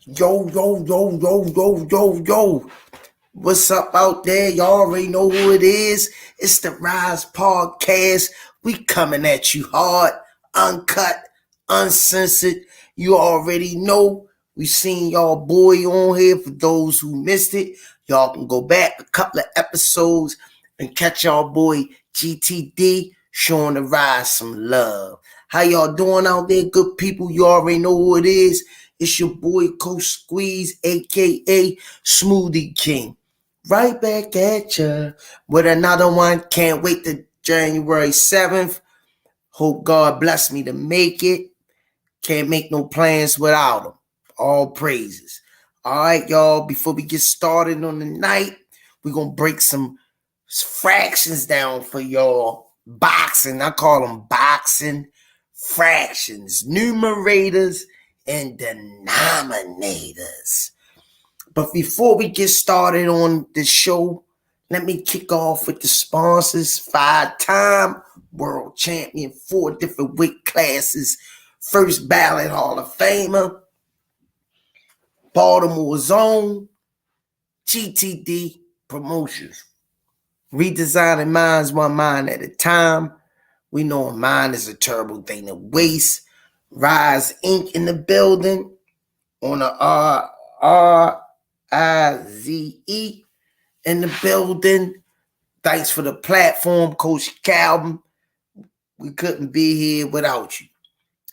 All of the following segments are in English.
Yo, yo, yo, yo, yo, yo, yo. What's up out there? Y'all already know who it is. It's the Rize Podcast. We coming at you hard, uncut, uncensored. You already know. We seen y'all boy on here. For those who missed it, y'all can go back a couple of episodes and catch y'all boy GTD showing the Rise some love. How y'all doing out there, good people? You already know who it is. It's your boy Coach Squeeze, aka Smoothie King. Right back at ya with another one. Can't wait to January 7th. Hope God bless me to make it. Can't make no plans without him. All praises. All right, y'all. Before we get started on the night, we're going to break some fractions down for y'all. Boxing. I call them boxing fractions. Numerators and denominators. But before we get started on the show, let me kick off with the sponsors. 5-time world champion, 4 different weight classes, first ballot Hall of Famer, Baltimore's own GTD Promotions. Redesigning minds one mind at a time. We know a mind is a terrible thing to waste. Rize Inc. in the building on the RIZE in the building. Thanks for the platform, Coach Calvin. We couldn't be here without you.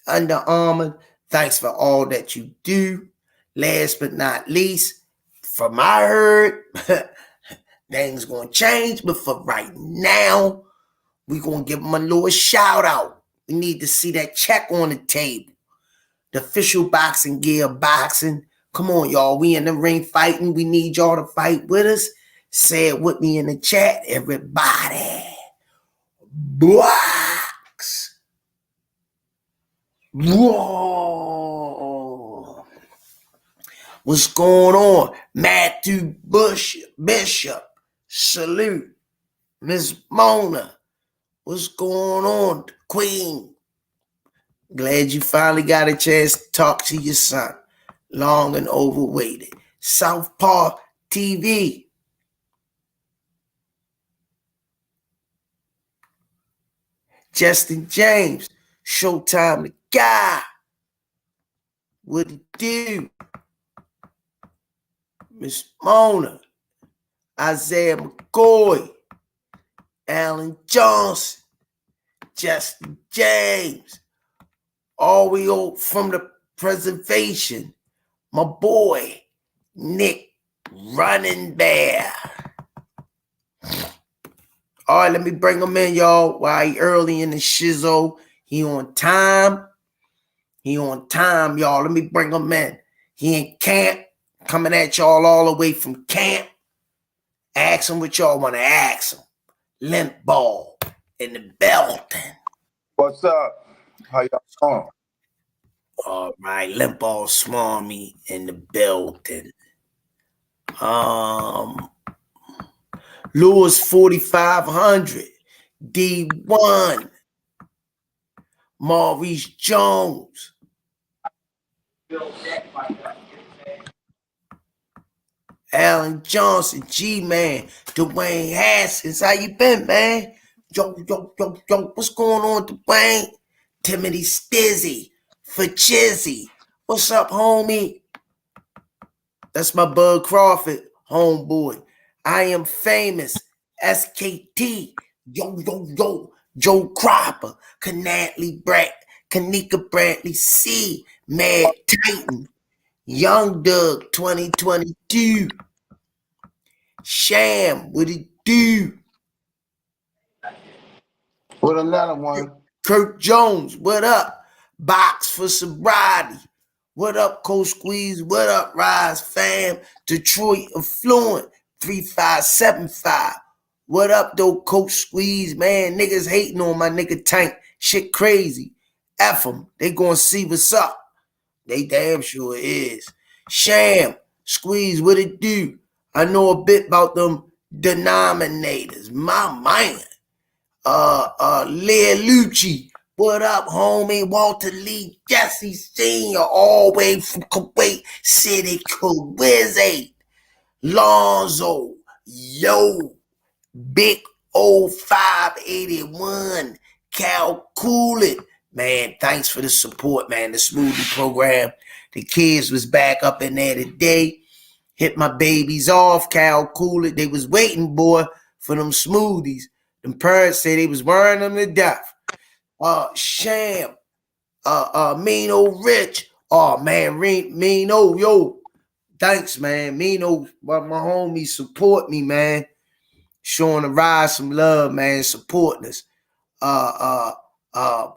Under Armour, thanks for all that you do. Last but not least, from I heard, things gonna change, but for right now, we're gonna give them a little shout out. We need to see that check on the table. The official boxing gear boxing. Come on, y'all. We in the ring fighting. We need y'all to fight with us. Say it with me in the chat, everybody. Box. Whoa. What's going on? Matthew Bishop. Salute. Miss Mona. What's going on? Queen. Glad you finally got a chance to talk to your son. Long and overweighted. Southpaw TV. Justin James. Showtime the guy. What it do? Miss Mona. Isaiah McCoy. Alan Johnson. Justin James. All we owe from the preservation. My boy, Nick Running Bear. All right, let me bring him in, y'all. While he early in the shizzo. He on time. Y'all. Let me bring him in. He in camp. Coming at y'all all the way from camp. Ask him what y'all want to ask him. Limp Ball in the building. What's up? How y'all doing? All right, Limp Ball Smarmy in the building. Lewis 4500, D1, Maurice Jones. Alan Johnson, G-Man, Dwayne Haskins. How you been, man? Yo, what's going on, Dwayne? Timothy Stizzy for Chizzy. What's up, homie? That's my Bud Crawford, homeboy. I am famous. SKT. Yo. Joe Cropper. Kanika Brantley C. Mad Titan. Young Doug 2022. Sham, what it do? With another one. Kirk Jones, what up? Box for sobriety. What up, Coach Squeeze? What up, Rize fam? Detroit Affluent 3575. What up, though, Coach Squeeze? Man, niggas hating on my nigga Tank. Shit crazy. F them. They gonna see what's up. They damn sure is. Sham, Squeeze, what it do? I know a bit about them denominators. My man. Lea Lucci, What up, homie? Walter Lee, Jesse Sr., all the way from Kuwait City, Kuwait. Lonzo, yo, big old 581, Cal Coolin. Man, thanks for the support, man. The smoothie program. The kids was back up in there today. Hit my babies off, Cal Coolin. They was waiting, boy, for them smoothies. Them parents said they was wearing them to death. Sham, Mean old Rich. Oh man, Mean old yo. Thanks, man. Mean old my homies support me, man. Showing the Rize some love, man. Supporting us. Uh uh uh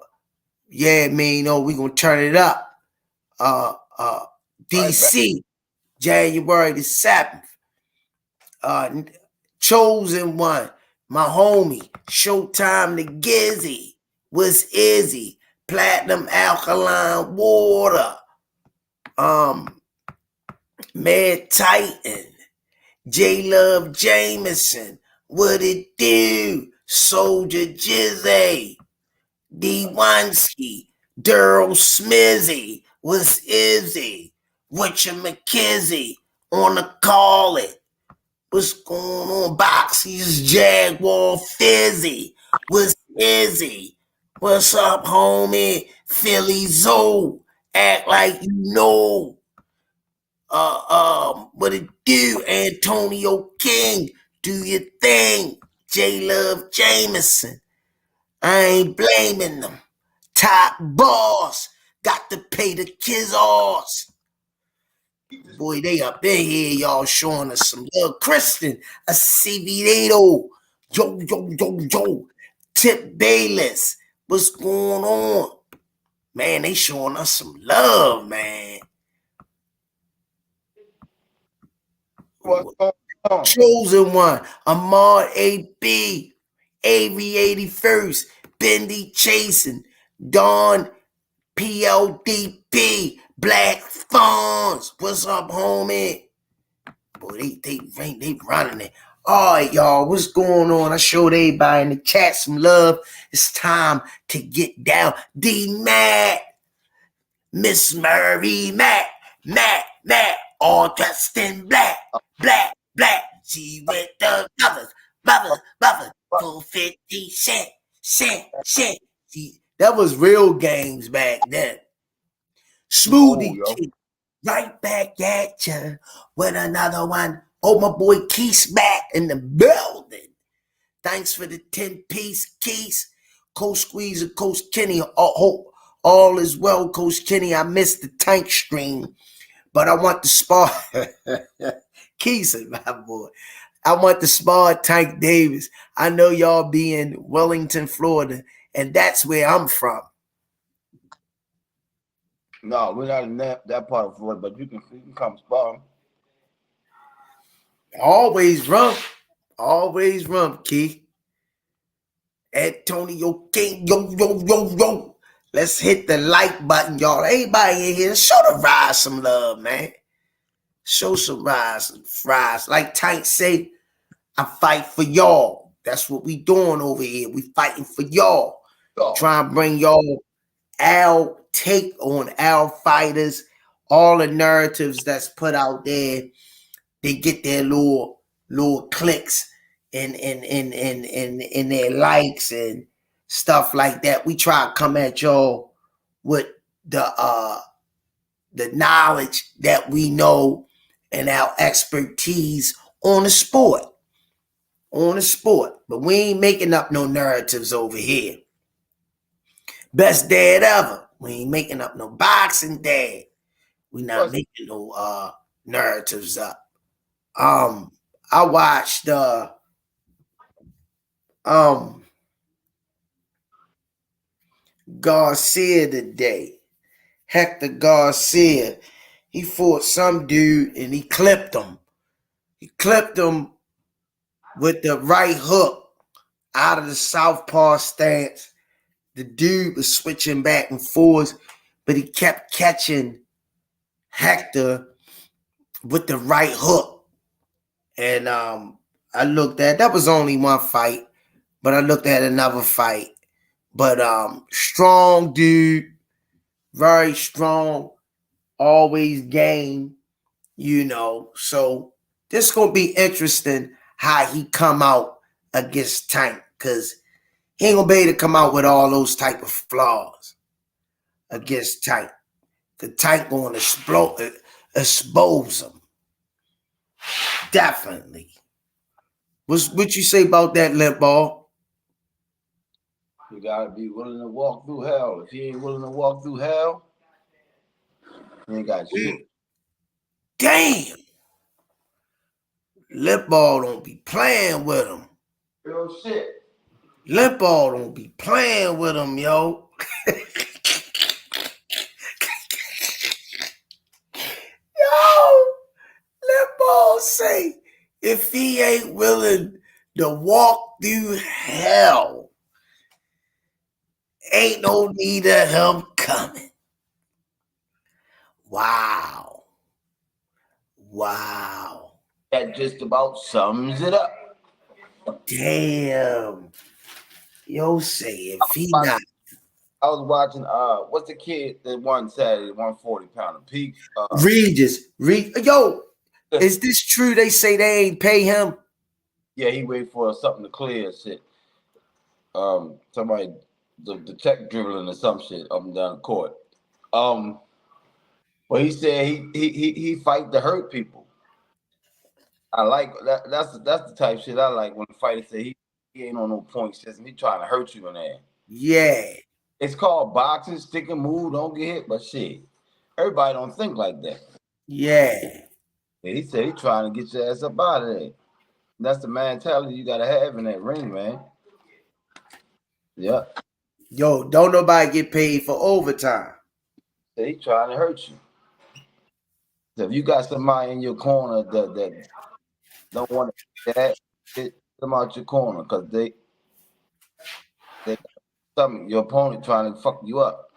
yeah, Mean old, we gonna turn it up. Uh uh Right back. DC, January the 7th. Chosen one, my homie, Showtime the Gizzy. What's Izzy? Platinum Alkaline Water. Mad Titan. J Love Jameson. What it do? Soldier Jizzy. D. Wansky. Daryl Smizzy. What's Izzy? Richard McKizzy. On the call it. What's going on? Boxy's Jaguar Fizzy. What's Izzy? What's up, homie? Philly Zoe. Act like you know. What it do? Antonio King. Do your thing. J Love Jameson. I ain't blaming them. Top boss. Got to pay the kids off. Boy, they up in here, y'all showing us some love. Kristen, Acevedo, yo. Tip Bayless, what's going on? Man, they showing us some love, man. What's going on? Chosen one, Ahmad AB, Avery 81st, Bendy Chasing, Don PLDP, Black Fawns. What's up, homie? Boy, they running it. All right, y'all, what's going on? I showed everybody in the chat some love. It's time to get down. D Matt, Miss Murray, Matt, all dressed in black. She with the brothers, for 50 cent. See, that was real games back then. Smoothie Yo. King, right back at ya with another one. Oh, my boy Keith's back in the building. Thanks for the 10-piece, Keith. Coach Squeeze and Coach Kenny. Hope all is well, Coach Kenny. I missed the tank stream, but I want to spar. Keith, my boy. I want to spar Tank Davis. I know y'all be in Wellington, Florida, and that's where I'm from. No, we're not in that part of Florida, but you can come spar. Always rump, Keith. Antonio King, yo. Let's hit the like button, y'all. Everybody in here, show the Rize some love, man. Show some Rize, some fries. Like Tank say, I fight for y'all. That's what we doing over here. We fighting for y'all. Trying to bring y'all our take on our fighters, all the narratives that's put out there. They get their little clicks and their likes and stuff like that. We try to come at y'all with the knowledge that we know and our expertise on the sport. But we ain't making up no narratives over here. Best dad ever. We ain't making up no boxing dad. We not making no narratives up. I watched Garcia today. Hector Garcia. He fought some dude and he clipped him. He clipped him with the right hook out of the southpaw stance. The dude was switching back and forth, but he kept catching Hector with the right hook. And I looked at, that was only one fight, but I looked at another fight. But strong dude, very strong, always game, So this gonna be interesting how he come out against Tank, because he ain't gonna be able to come out with all those type of flaws against Tank. The Tank gonna expose him. Definitely. What you say about that, Limp Ball? You gotta be willing to walk through hell. If you ain't willing to walk through hell, you ain't got shit. Damn. Limp Ball don't be playing with him. Real shit. Limp Ball don't be playing with him, yo. Yo, Limp Ball say if he ain't willing to walk through hell, ain't no need of him coming. Wow. Wow. That just about sums it up. Damn. Yo say if he not. I was watching what's the kid that won Saturday, 140-pounder peak? Rize. Yo, is this true? They say they ain't pay him. Yeah, he waited for something to clear shit. Somebody the check dribbling or some shit up and down the court. But he said he fight to hurt people. I like that. That's the type of shit I like when the fighter say he ain't on no point system. He trying to hurt you in there. Yeah. It's called boxing, stick and move, don't get hit. But shit, everybody don't think like that. Yeah. And he said he trying to get your ass up out of there. That's the mentality you gotta have in that ring, man. Yeah. Yo, don't nobody get paid for overtime. He trying to hurt you. So if you got somebody in your corner that don't want to that, get them out your corner because they something your opponent trying to fuck you up.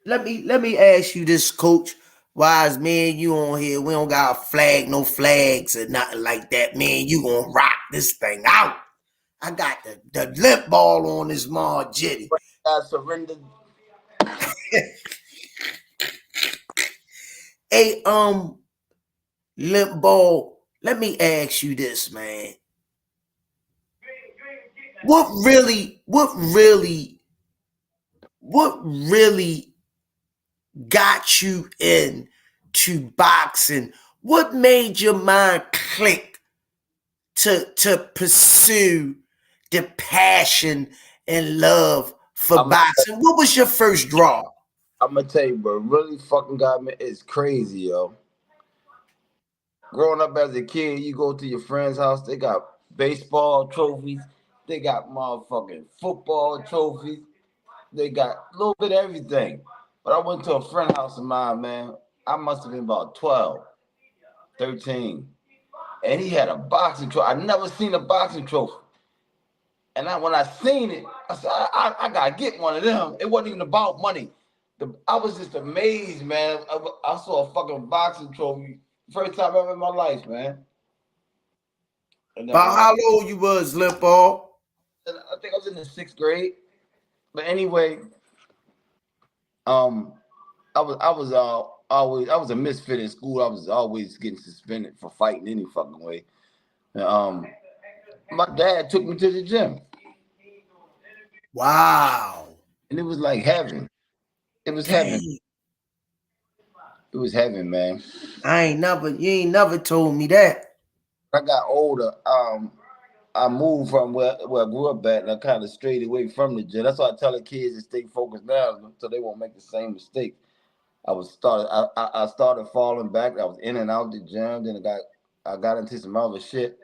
Let me ask you this, Coach. Wise man, you on here? We don't got a flag, no flags or nothing like that, man. You gonna rock this thing out? I got the Limp Ball on this Jitty. I surrendered. Hey, Limp Ball. Let me ask you this, man. What really got you into boxing? What made your mind click to pursue the passion and love for boxing? What was your first draw? I'm gonna tell you, bro. Really fucking got me. It's crazy, yo. Growing up as a kid, you go to your friend's house. They got baseball trophies. They got motherfucking football trophies. They got a little bit of everything. But I went to a friend house of mine, man. I must have been about 12, 13. And he had a boxing trophy. I never seen a boxing trophy. And when I seen it, I said, I gotta get one of them. It wasn't even about money. I was just amazed, man. I saw a fucking boxing trophy. First time ever in my life, man. And, About how old you was, Limp Ball? I think I was in the 6th grade. But anyway, I was a misfit in school. I was always getting suspended for fighting any fucking way. And, my dad took me to the gym. Wow. And it was like heaven. It was heaven. It was heaven, man. You ain't never told me that. I got older. I moved from where I grew up at, and I kind of strayed away from the gym. That's why I tell the kids to stay focused now, so they won't make the same mistake. I started falling back. I was in and out the gym. Then I got into some other shit,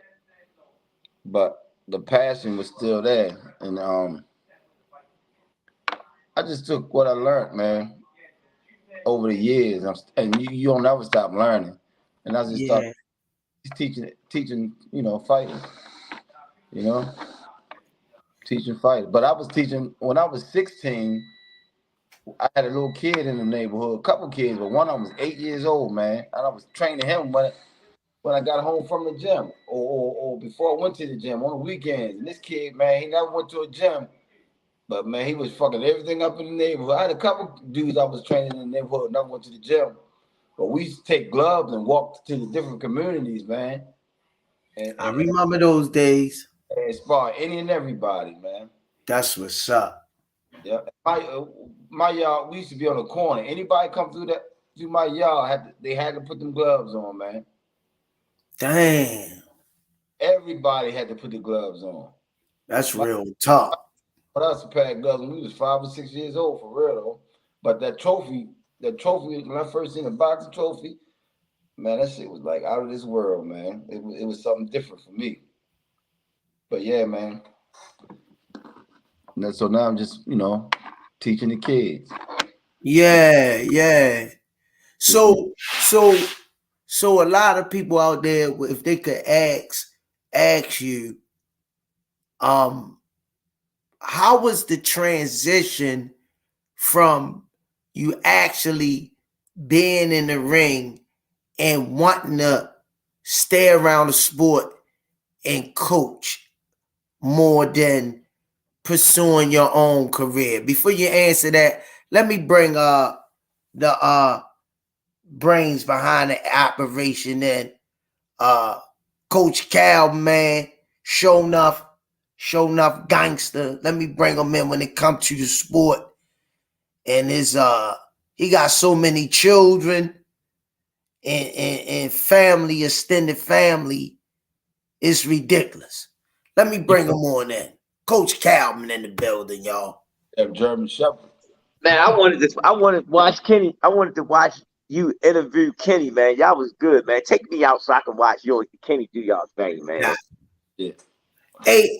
but the passion was still there, and I just took what I learned, man, over the years, and you don't ever stop learning. And I just started teaching, fighting, teaching fighting. But I was teaching when I was 16. I had a little kid in the neighborhood, a couple kids, but one of them was 8 years old, man, and I was training him. But when I got home from the gym, or before I went to the gym on the weekends. And this kid, man, he never went to a gym, but man, he was fucking everything up in the neighborhood. I had a couple dudes I was training in the neighborhood, never went to the gym, but we used to take gloves and walk to the different communities, man, and I and, remember those days. and spar any and everybody, man. That's what's up. Yeah, my yard. We used to be on the corner. Anybody come through my yard, they had to put them gloves on, man. Damn. Everybody had to put the gloves on. That's My real tough. for us to pack gloves when we was 5 or 6 years old, for real though. But that trophy, when I first seen a boxing trophy, man, that shit was like out of this world, man. It was something different for me. But yeah, man. So now I'm just teaching the kids. Yeah, yeah. So so so a lot of people out there, if they could ask you, um, how was the transition from you actually being in the ring and wanting to stay around the sport and coach more than pursuing your own career? Before you answer that, let me bring the brains behind the operation in. Coach Cal, man, show enough gangster. Let me bring him in when it comes to the sport. And he got so many children and family, extended family. It's ridiculous. Let me bring him on in. Coach Calvin in the building, y'all. That German Shepherd. Man, I wanted to watch Kenny. I wanted to watch you interview Kenny, man. Y'all was good, man. Take me out so I can watch your Kenny do y'all thing, man. Yeah. Hey,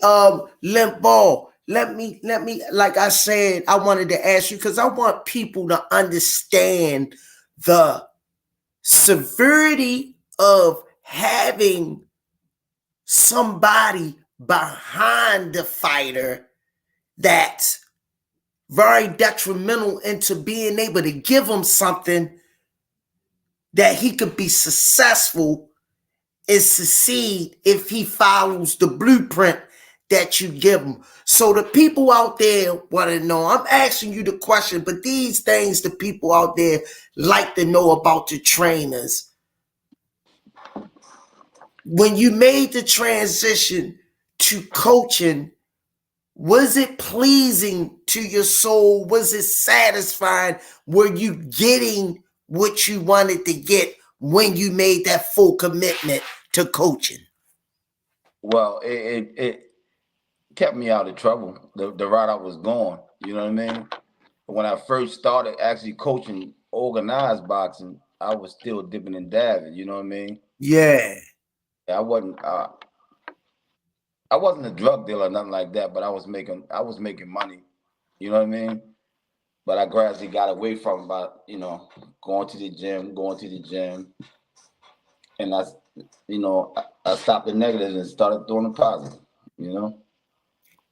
Limp Ball, let me, like I said, I wanted to ask you because I want people to understand the severity of having somebody behind the fighter that's very detrimental into being able to give him something that he could be successful and succeed if he follows the blueprint that you give him. So the people out there want to know, I'm asking you the question, but these things the people out there like to know about the trainers. When you made the transition to coaching, was it pleasing to your soul? Was it satisfying? Were you getting what you wanted to get when you made that full commitment to coaching? Well, it kept me out of trouble. The route I was going, you know what I mean. When I first started actually coaching organized boxing, I was still dipping and dabbing. You know what I mean. Yeah. I wasn't. I wasn't a drug dealer or nothing like that, but I was making money. You know what I mean. But I gradually got away from about going to the gym, and I stopped the negatives and started doing the positive. You know.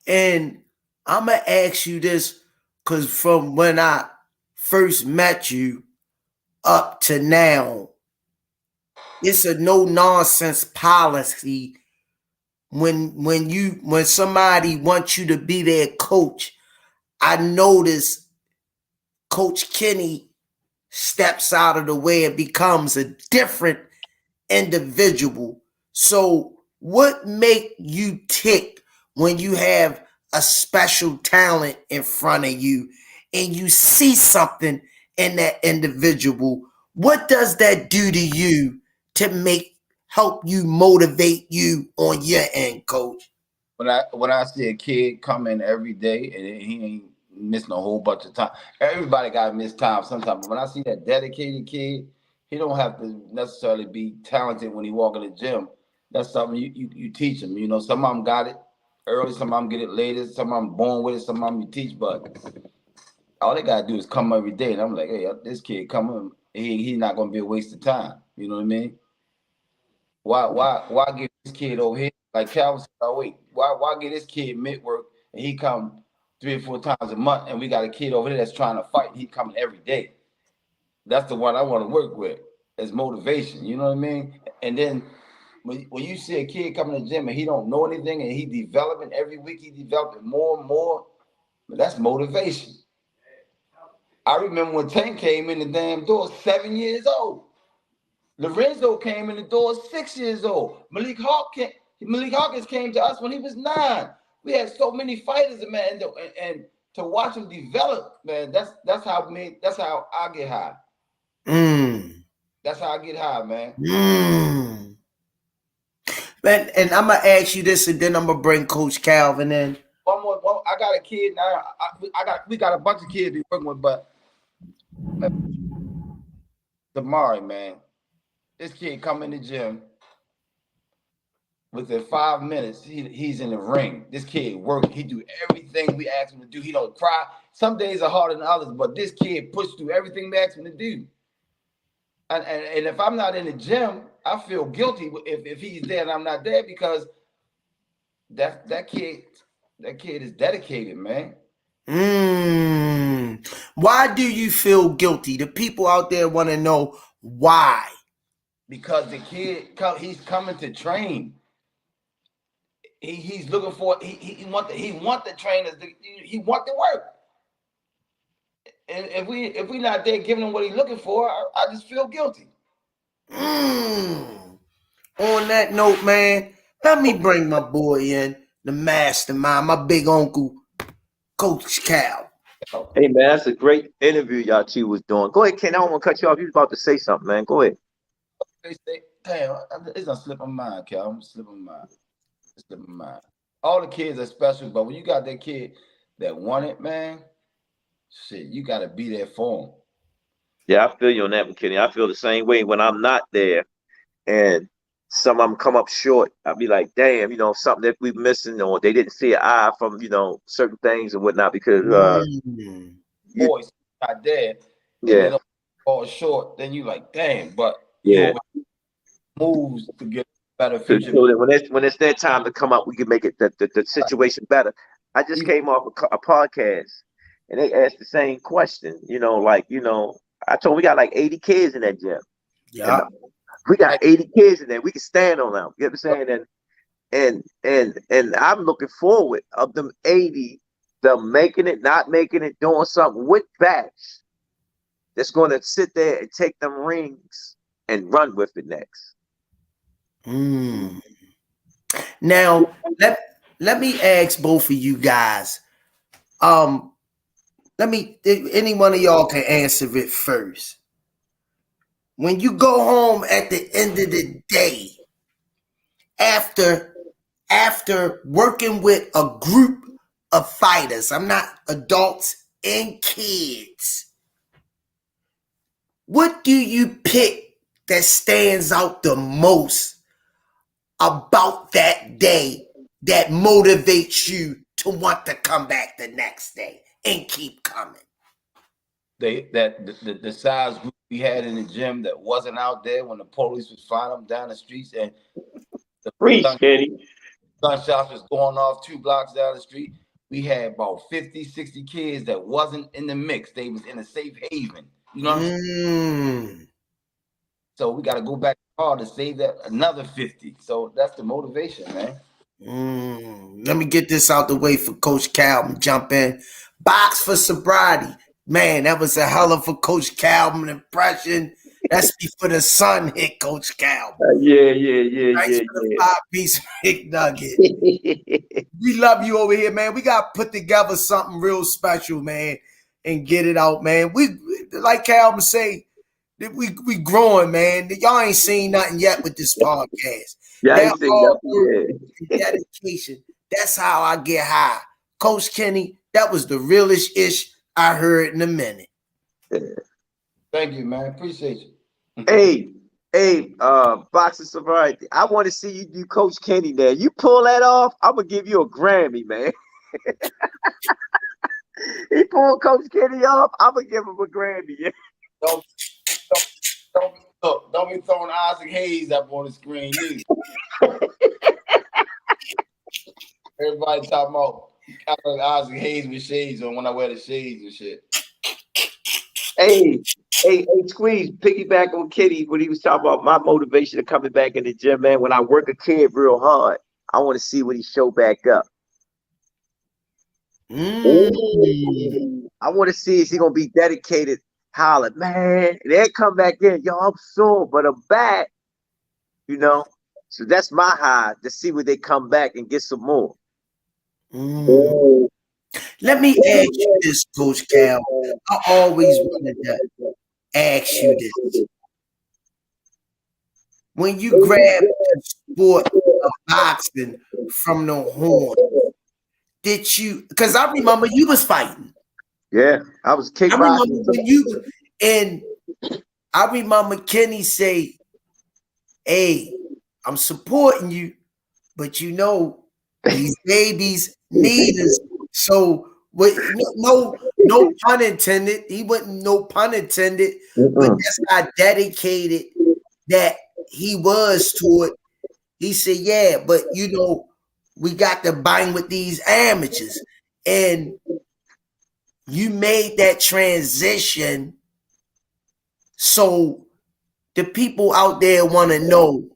And I'm going to ask you this because from when I first met you up to now, it's a no nonsense policy when somebody wants you to be their coach. I notice Coach Kenny steps out of the way and becomes a different individual. So what make you tick when you have a special talent in front of you and you see something in that individual? What does that do to you to help you motivate you on your end, coach? When I see a kid come in every day and he ain't missing a whole bunch of time, everybody got to miss time sometimes. But when I see that dedicated kid, he don't have to necessarily be talented when he walk in the gym. That's something you teach him. You know, some of them got it early, some of them get it later, some of them born with it, some of them you teach. But all they gotta do is come every day, and I'm like, hey, this kid coming, he's not gonna be a waste of time. You know what I mean? Why get this kid over here? Like Calvin said, oh wait, why get this kid mid work and he come 3 or 4 times a month, and we got a kid over here that's trying to fight. He coming every day. That's the one I want to work with. as motivation. You know what I mean? And then when you see a kid coming to the gym and he don't know anything and he developing every week, he developing more and more. That's motivation. I remember when Tank came in the damn door, 7 years old. Lorenzo came in the door 6 years old. Malik Hawkins came to us when he was 9. We had so many fighters, man, and to watch them develop, man. That's how I get high. That's how I get high, man. Man, and I'm gonna ask you this, and then I'm gonna bring Coach Calvin in. One more. I got a kid now. We got a bunch of kids we working with, but Damari, man, this kid come in the gym. Within 5 minutes, he's in the ring. This kid working. He do everything we ask him to do. He don't cry. Some days are harder than others, but this kid pushed through everything we ask him to do. And if I'm not in the gym, I feel guilty if he's there and I'm not there, because that kid is dedicated, man. Why do you feel guilty? The people out there want to know why. Because the kid he's coming to train. He's looking for he want the trainers he want the work. And if we not there giving him what he's looking for, I just feel guilty. On that note, man, let me bring my boy in, the mastermind, my big uncle, Coach Cal. Hey man, that's a great interview y'all two was doing. Go ahead, Ken. I don't want to cut you off. You was about to say something, man. Go ahead. Damn, it's gonna slip my mind, Cal. I'm slipping my mind. All the kids are special, but when you got that kid that want it, man, shit, you gotta be there for him. Yeah, I feel you on that, McKinney. I feel the same way when I'm not there and some of them come up short. I'll be like, damn, something that we're missing, or they didn't see an eye from, certain things and whatnot, because boys not there, yeah, they fall short, then you like, damn, but yeah, moves to get better future. So that when it's their time to come up, we can make it the situation better. I just came off a podcast and they asked the same question. I told them we got like 80 kids in that gym. Yeah, we got 80 kids in there. We can stand on them. You know what I'm saying? And I'm looking forward of them 80, them making it, not making it, doing something with backs that's going to sit there and take them rings and run with it next. Now, let me ask both of you guys. Any one of y'all can answer it first. When you go home at the end of the day, after working with a group of fighters, I'm not adults and kids, what do you pick that stands out the most about that day that motivates you to want to come back the next day and keep coming? The size group we had in the gym that wasn't out there when the police was finding them down the streets, and the gunshots was going off 2 blocks down the street. We had about 50, 60 kids that wasn't in the mix. They was in a safe haven. You know what I'm saying? So we got to go back hard to save that another 50. So that's the motivation, man. Let me get this out the way for Coach Calvin. Jump in. Box for sobriety. Man, that was a hell of a Coach Calvin impression. That's before the sun hit, Coach Calvin. Yeah. Thanks for the 5-piece McNugget. We love you over here, man. We got to put together something real special, man, and get it out, man. We, like Calvin say, we growing, man. Y'all ain't seen nothing yet with this podcast. Yeah, dedication. That's how I get high. Coach Kenny, that was the realest ish I heard in a minute. Thank you, man. Appreciate you. Hey, Boxing Sobriety. I want to see you do Coach Kenny there. You pull that off, I'm gonna give you a Grammy, man. He pulled Coach Kenny off, I'm gonna give him a Grammy. Yeah. Don't be throwing Isaac Hayes up on the screen either. Everybody talking about Isaac Hayes with shades on when I wear the shades and shit. Hey, hey, Squeeze, piggyback on Kitty when he was talking about my motivation of coming back in the gym, man. When I work a kid real hard, I want to see what he show back up. Mm. I want to see is he gonna be dedicated, holler, man. And then come back in, yo, I'm sore, but I'm back, you know. So that's my high to see where they come back and get some more. Mm. Let me ask you this, Coach Cal. I always wanted to ask you this. When you grabbed the sport of boxing from the horn, did you? Because I remember you was fighting. Yeah, I was I remember kickboxing. when you and I remember Kenny say, "Hey, I'm supporting you, but you know these babies need us." So, what? No pun intended. He wasn't no pun intended, but Mm-mm. that's how dedicated that he was to it. He said, "Yeah, but you know, we got to bang with these amateurs," and you made that transition. So the people out there want to know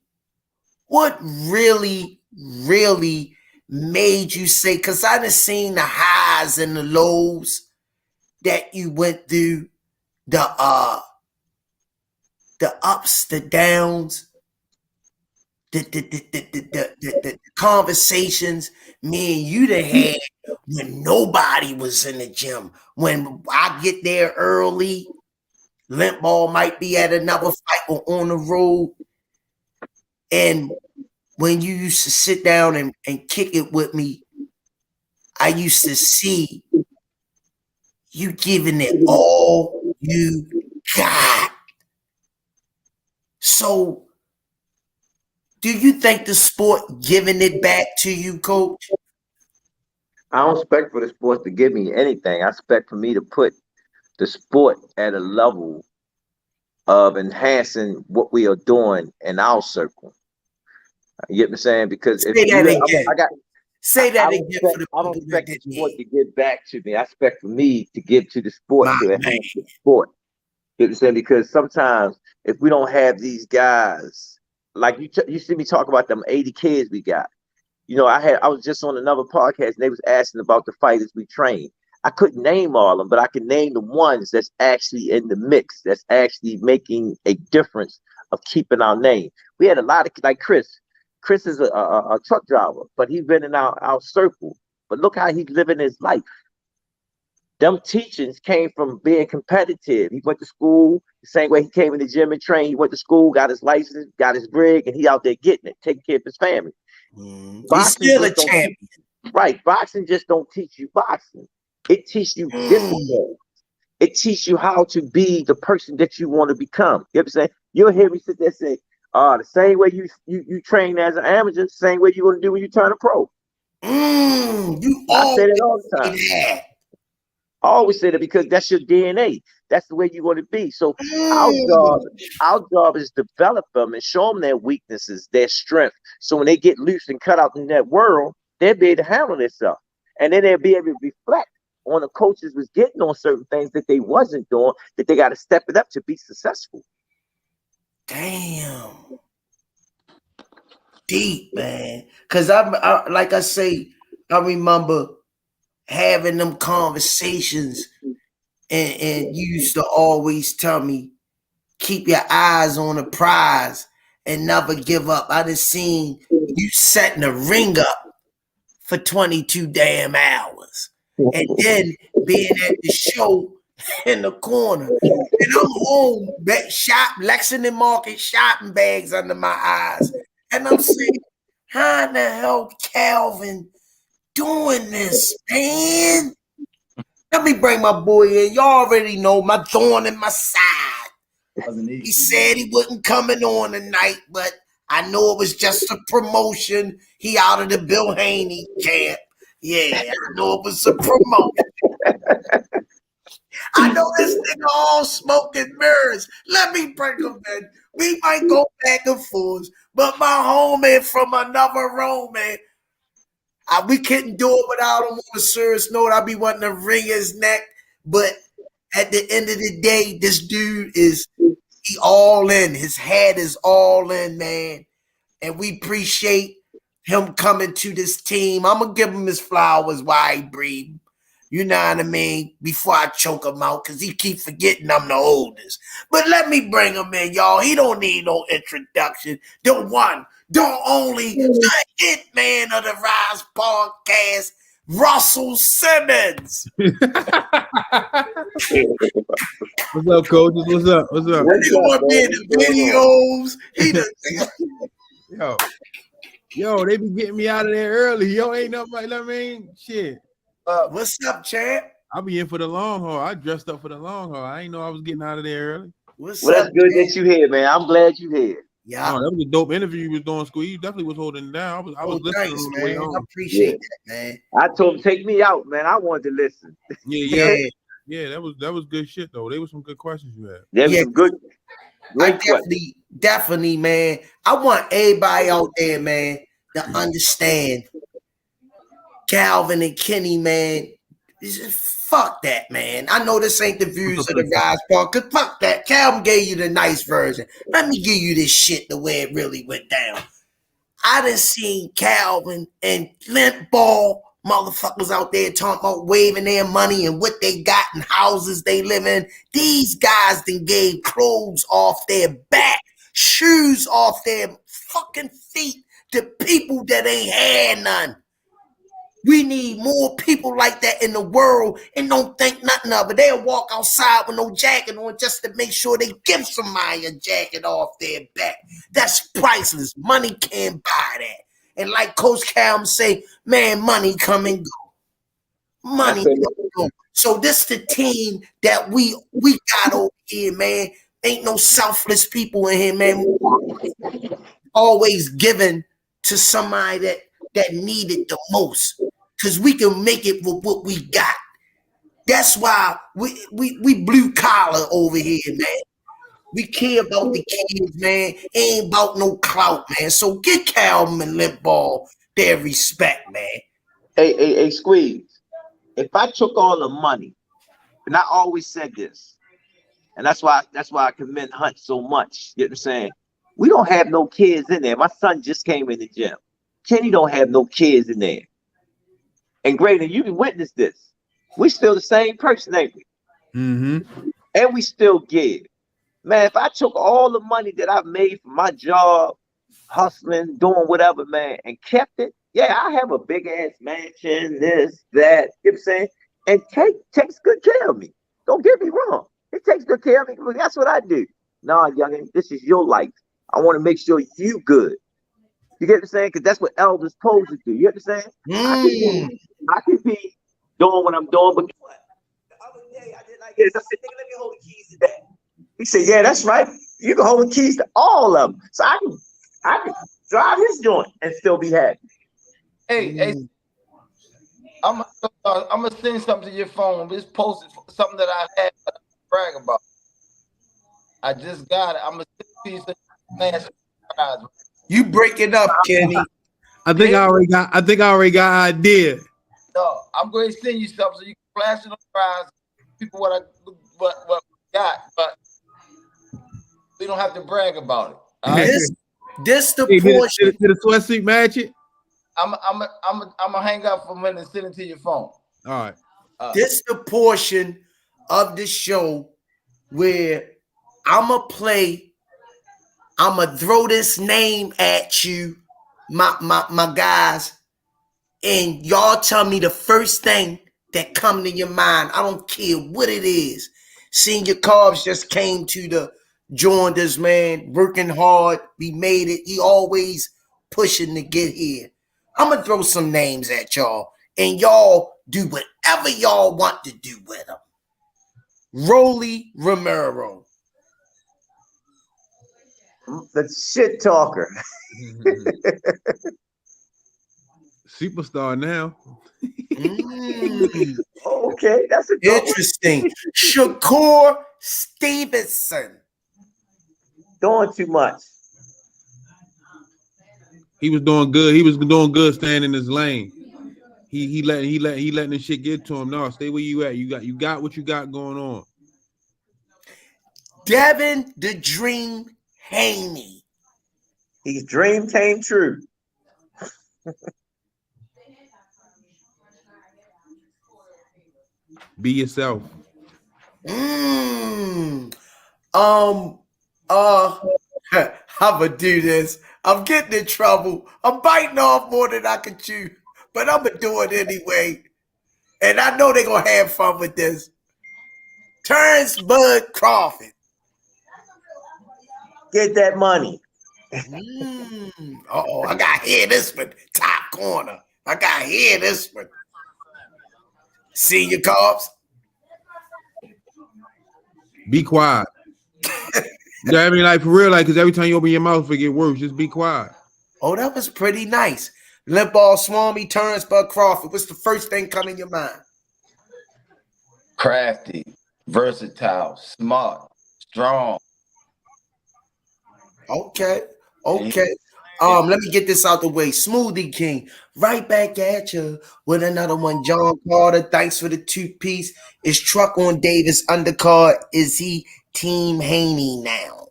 what really made you say, because I done seen the highs and the lows that you went through, the the ups, the downs, the conversations me and you done had when nobody was in the gym. When I get there early, Limp Ball might be at another fight or on the road. And when you used to sit down and kick it with me, I used to see you giving it all you got. So, do you think the sport giving it back to you, Coach? I don't expect for the sports to give me anything. I expect for me to put the sport at a level of enhancing what we are doing in our circle. You get what I'm saying? Because if Say that you, again. I got, Say I that don't again expect, for the I don't people that expect the didn't hear. sport to give back to me. I expect for me to give to the sport My to man. enhance the sport. You get what I'm saying? Because sometimes if we don't have these guys, like you see me talk about them 80 kids we got. You know, I was just on another podcast and they was asking about the fighters we train. I couldn't name all of them, but I can name the ones that's actually in the mix, that's actually making a difference of keeping our name. We had a lot of like Chris. Chris is a truck driver, but he's been in our circle. But look how he's living his life. Them teachings came from being competitive. He went to school the same way he came in the gym and trained. He went to school, got his license, got his brig, and he out there getting it, taking care of his family. He's Boxing still a just don't champion. teach right. Boxing just don't teach you boxing. It teaches you Mm. discipline. It teaches you how to be the person that you want to become. You know what I'm saying? You'll hear me sit there and say, the same way you train as an amateur, same way you're gonna do when you turn a pro. You I say always that all the say time. that. I always say that because that's your DNA. That's the way you want to be. So our job, Mm. our job is develop them and show them their weaknesses, their strength. So when they get loose and cut out in that world, they'll be able to handle themselves. And then they'll be able to reflect on the coaches was getting on certain things that they wasn't doing, that they got to step it up to be successful. Damn. Deep, man. Cause like I say, I remember having them conversations and you used to always tell me, keep your eyes on the prize and never give up. I done seen you setting the ring up for 22 damn hours. And then being at the show in the corner. And I'm home, shop, Lexington Market shopping bags under my eyes. And I'm saying, how in the hell Calvin doing this, man? Let me bring my boy in. Y'all already know my thorn in my side. He said he wasn't coming on tonight, but I know it was just a promotion. He out of the Bill Haney camp. Yeah, I know it was a promotion. I know this nigga all smoke and mirrors. Let me bring him in. We might go back and forth, but my homie from another room, man, we couldn't do it without him on a serious note. I be wanting to wring his neck, but at the end of the day, this dude is he all in. His head is all in, man. And we appreciate him coming to this team. I'm gonna give him his flowers while he breathe. You know what I mean? Before I choke him out, because he keep forgetting I'm the oldest. But let me bring him in, y'all. He don't need no introduction. The one, the only, the it man of the Rize podcast, Russell Simmons. What's up, coaches? What's up? What's up? He want to be in the videos. Yo, they be getting me out of there early. Yo, ain't nothing like that. I mean, shit. What's up, champ? I'll be in for the long haul. I dressed up for the long haul. I ain't know I was getting out of there early. Well, that's good that you here, man. I'm glad you here. Yeah, that was a dope interview you was doing, Squeeze. You definitely was holding it down. I was listening thanks, on the way home. I appreciate that, man. I told him take me out, man. I wanted to listen. Yeah. That was good shit though. They were some good questions you had. There was some good. I definitely, man. I want everybody out there, man, to understand Calvin and Kenny, man. Fuck that, man. I know this ain't the views of the Rize part, because fuck that. Calvin gave you the nice version. Let me give you this shit the way it really went down. I done seen Calvin and Lint Ball motherfuckers out there talking about waving their money and what they got and houses they live in. These guys done gave clothes off their back, shoes off their fucking feet to people that ain't had none. We need more people like that in the world and don't think nothing of it. They'll walk outside with no jacket on just to make sure they give somebody a jacket off their back. That's priceless. Money can't buy that. And like Coach Calm say, man, money come and go. Money come and go. So this the team that we got over here, man. Ain't no selfless people in here, man. Always giving to somebody that need it the most. Because we can make it with what we got. That's why we blue collar over here, man. We care about the kids, man. Ain't about no clout, man. So get Calvin and Lip Ball their respect, man. Hey, Squeeze. If I took all the money, and I always said this, and that's why I commend Hunt so much. You know what I'm saying? We don't have no kids in there. My son just came in the gym. Kenny don't have no kids in there. And Graydon, you can witness this. We still the same person, ain't we? Mm-hmm. And we still give. Man, if I took all the money that I've made from my job, hustling, doing whatever, man, and kept it, yeah, I have a big ass mansion, this, that, you know what I'm saying? And takes good care of me. Don't get me wrong. It takes good care of me. That's what I do. Nah, youngin, this is your life. I want to make sure you good. You get what I'm saying? Because that's what elders supposed to do. You understand? I could be doing what I'm doing, but what? The other day I did like this. I said, nigga, let me hold the keys to that. He said, yeah, that's right. You can hold the keys to all of them. So I can drive his joint and still be happy. Hey, I'm gonna send something to your phone. This posted something that I had to brag about. I just got it. I'm gonna send a piece of man. You break it up, Kenny. I think I already got an idea. No, I'm going to send you something so you can flash it on Rize. People what we got, but we don't have to brag about it. All right? This the portion. Did the sweatsuit match it? I'm gonna hang up for a minute and send it to your phone. All right. This the portion of the show where I'ma throw this name at you, my guys, and y'all tell me the first thing that come to your mind. I don't care what it is. Senior Carbs just came joined us, man, working hard. We made it. He always pushing to get here. I'm going to throw some names at y'all, and y'all do whatever y'all want to do with them. Rolly Romero. The shit talker. Superstar now. Okay, that's a interesting. Shakur Stevenson. Doing too much. He was doing good. He was doing good staying in his lane. He letting the shit get to him. No, stay where you at. You got what you got going on. Devin the Dream Haney. He's dream came true. Be yourself. Um, I'ma do this. I'm getting in trouble. I'm biting off more than I can chew, but I'ma do it anyway. And I know they're gonna have fun with this. Terrence Bud Crawford. Get that money. Oh, I got to hear this one. Top corner. I got to hear this one. Senior Cops. Be quiet. You know what I mean? Like, for real, like, because every time you open your mouth, it get worse. Just be quiet. Oh, that was pretty nice. Limball, Swami, Terrence Bud Crawford. What's the first thing come in your mind? Crafty, versatile, smart, strong. Okay. Let me get this out the way. Smoothie King, right back at you with another one. John Carter, thanks for the two-piece. Is Truck on Davis undercard? Is he Team Haney now?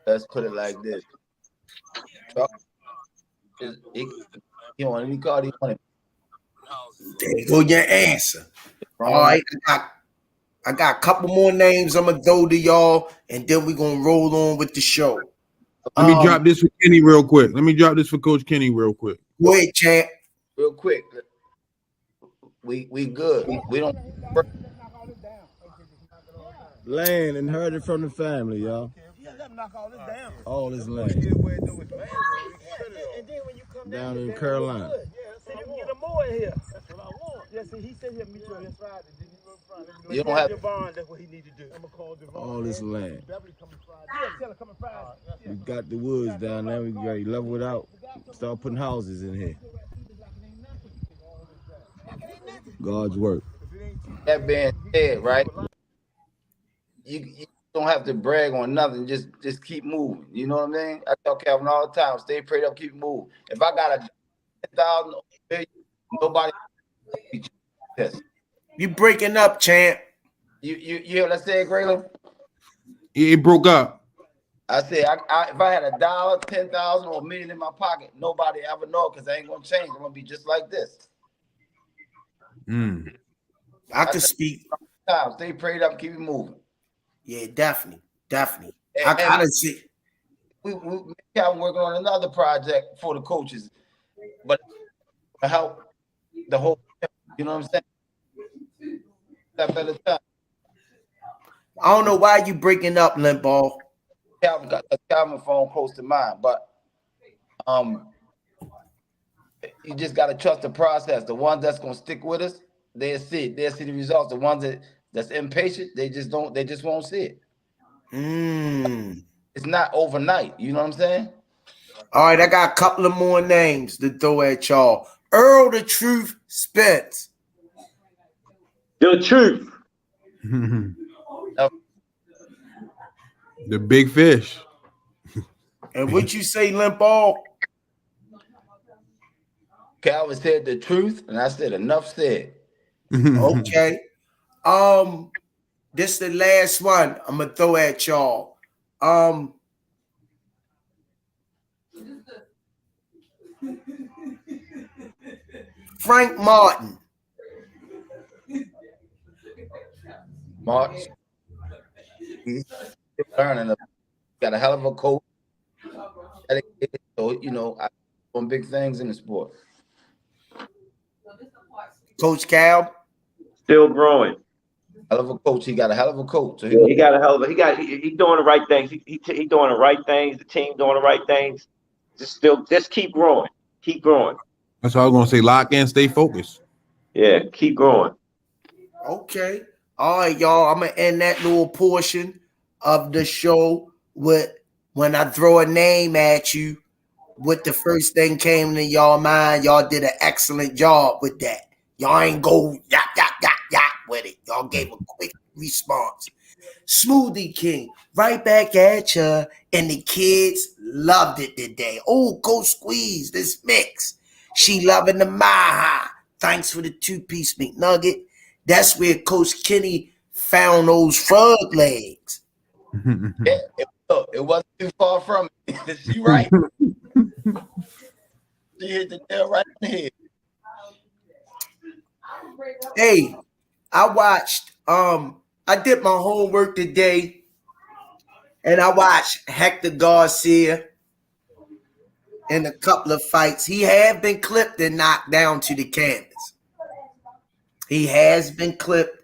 Let's put it like this. Truck he on any card he wanted. There you go, your answer. All right, I got a couple more names I'm gonna throw to y'all, and then we're gonna roll on with the show. Let me drop this for Kenny real quick. Let me drop this for Coach Kenny real quick. Go ahead, champ. Real quick. We good. We don't. Land inherited from the family, y'all. All this land. Down in Carolina. You don't have all this land. We got the woods down there. We got to level it out. Start putting houses in here. God's work. That being said, right? You don't have to brag on nothing. Just keep moving. You know what I mean? I tell Calvin all the time, stay prayed up, keep moving. If I got a 10,000, nobody. You breaking up, champ? You hear what I said, Graylin? It broke up. I said, if I had $1, 10,000, or $1 million in my pocket, nobody ever know because I ain't gonna change. I'm gonna be just like this. I could speak. Stay prayed up, keep it moving. Yeah, definitely. And I gotta see. We Calvin working on another project for the coaches, but to help the whole. You know what I'm saying? That better time. I don't know why you breaking up, Limball. Calvin got a Calvin phone close to mine, but you just gotta trust the process. The ones that's gonna stick with us, they'll see the results. The ones that's impatient, they just won't see it. It's not overnight. You know what I'm saying? All right, I got a couple of more names to throw at y'all. Earl the Truth Spence. The truth. The big fish. And what you say, Limball? Calvin said the truth, and I said enough said. Okay. This is the last one I'm gonna throw at y'all. Frank Martin. March. He's learning. Got a hell of a coach. So, I doing big things in the sport. Coach Cal. Still growing. Hell of a coach. He got a hell of a coach. So he got a hell of a. He doing the right things. He doing the right things. The team doing the right things. Just keep growing. Keep growing. That's all I was gonna say. Lock in, stay focused. Yeah, keep growing. Okay. All right, y'all. I'm gonna end that little portion of the show with when I throw a name at you, what the first thing came to y'all mind. Y'all did an excellent job with that. Y'all ain't go yap with it. Y'all gave a quick response. Smoothie King, right back at ya. And the kids loved it today. Oh, Coach Squeeze, this mix. She loving the Maha. Thanks for the two-piece McNugget. That's where Coach Kenny found those frog legs. Yeah, it wasn't too far from it. She right. She hit the nail right on the head. Hey, I watched I did my homework today and I watched Hector Garcia in a couple of fights. He have been clipped and knocked down to the canvas. He has been clipped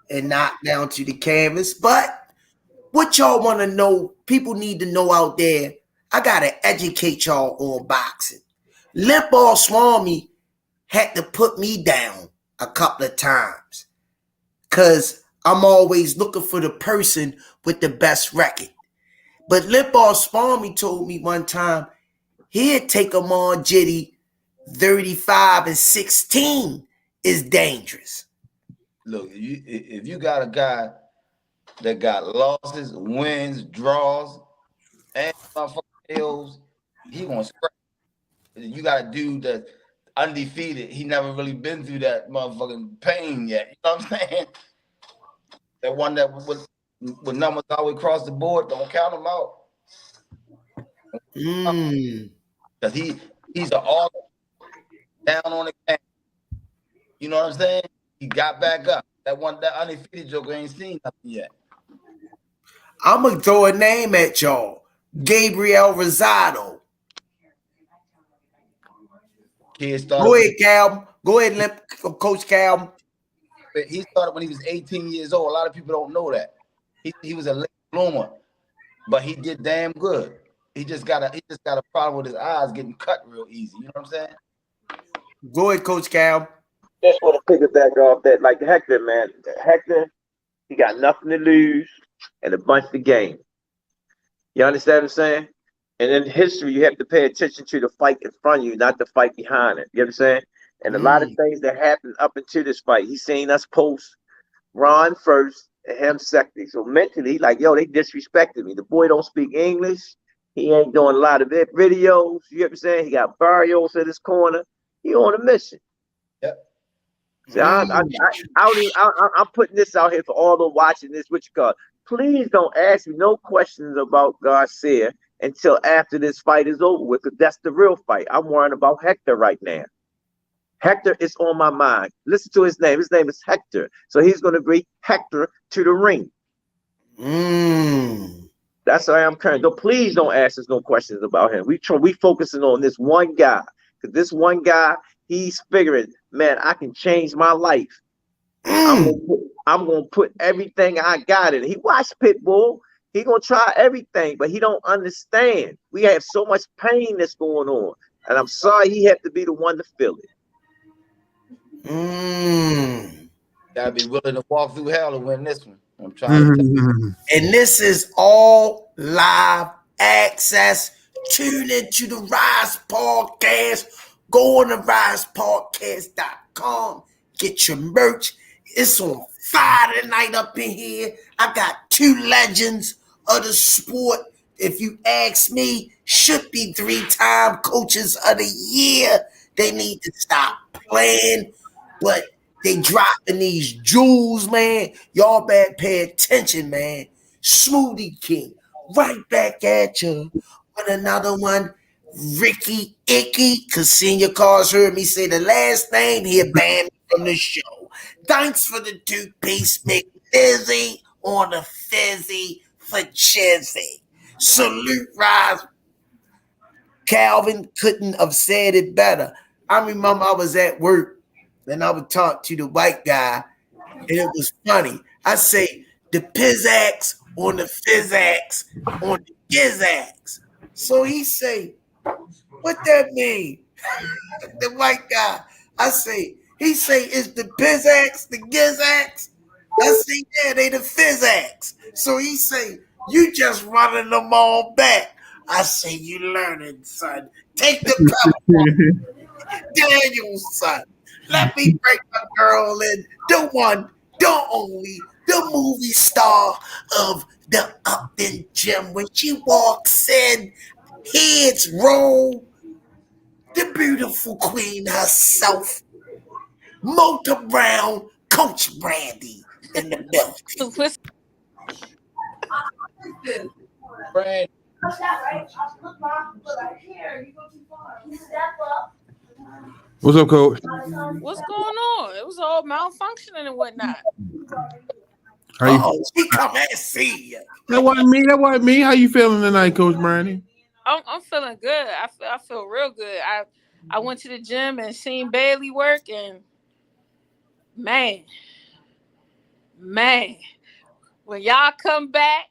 and knocked down to the canvas. But what y'all want to know, people need to know out there, I got to educate y'all on boxing. Limball Swami had to put me down a couple of times because I'm always looking for the person with the best record. But Limball Swami told me one time he'd take him on Jitty 35-16 is dangerous. Look, if you got a guy that got losses, wins, draws, and motherfucking L's, he gonna scrap. You got a dude that undefeated. He never really been through that motherfucking pain yet. You know what I'm saying? That one that with numbers always across the board, don't count him out. Cause he's an all down on the game. You know what I'm saying? He got back up. That undefeated joker ain't seen nothing yet. I'm gonna throw a name at y'all. Gabriel Rosado. Go ahead, Cal. Go ahead, Coach Cal. He started when he was 18 years old. A lot of people don't know that. He was a late bloomer, but he did damn good. He just got a problem with his eyes getting cut real easy. You know what I'm saying? Go ahead, Coach Cal. Just want to piggyback off that, like Hector, man. Hector, he got nothing to lose and a bunch to gain. You understand what I'm saying? And in history, you have to pay attention to the fight in front of you, not the fight behind it. You understand? And a lot of things that happened up until this fight, he's seen us post Ron first and him second. So mentally, like, yo, they disrespected me. The boy don't speak English. He ain't doing a lot of videos. You know what I'm saying? He got Barrios in his corner. He on a mission. Yep. So I'm putting this out here for all the watching this. What you call? Please don't ask me no questions about Garcia until after this fight is over with, because that's the real fight. I'm worrying about Hector right now. Hector is on my mind. Listen to his name. His name is Hector. So he's going to bring Hector to the ring. That's why I'm current. Please don't ask us no questions about him. We focusing on this one guy, because this one guy, he's figuring, man, I can change my life. I'm gonna put everything I got in. He watched Pitbull. He gonna try everything, but he don't understand. We have so much pain that's going on, and I'm sorry he had to be the one to feel it. Gotta be willing to walk through hell to win this one. I'm trying to tell you. And this is all live access. Tune into the Rize Podcast. Go on to RizePodcast.com. Get your merch. It's on fire tonight up in here. I got two legends of the sport. If you ask me, should be 3-time coaches of the year. They need to stop playing, but they dropping these jewels, man. Y'all better pay attention, man. Smoothie King, right back at you with another one. Ricky Icky, because Senior Cars heard me say the last name, he'll ban me from the show. Thanks for the toothpaste, McFizzy on the fizzy for Chizzy. Salute, Rize. Calvin couldn't have said it better. I remember I was at work and I would talk to the white guy, and it was funny. I say, the Pizzax on the Fizzax on the Gizax. So he say, what that mean? The white guy. He say, is the Pizzax the Gizax? I say, yeah, they the Fizzax. So he say, you just running them all back. I say, you learning, son. Take the pepper. Daniel, son. Let me break my girl in. The one, the only, the movie star of the Upton Gym. When she walks in, heads roll. The beautiful queen herself. Motor Brown, Coach Brandy. in the building. Brand. What's that, right? Look, Mom, look right here. You go too far. You step up. What's up, Coach? What's going on? It was all malfunctioning and whatnot. How you? Oh, she come and see you. That wasn't me. That wasn't me. How you feeling tonight, Coach Brandy? I'm feeling good. I feel real good. I went to the gym and seen Bailey work, and man, when y'all come back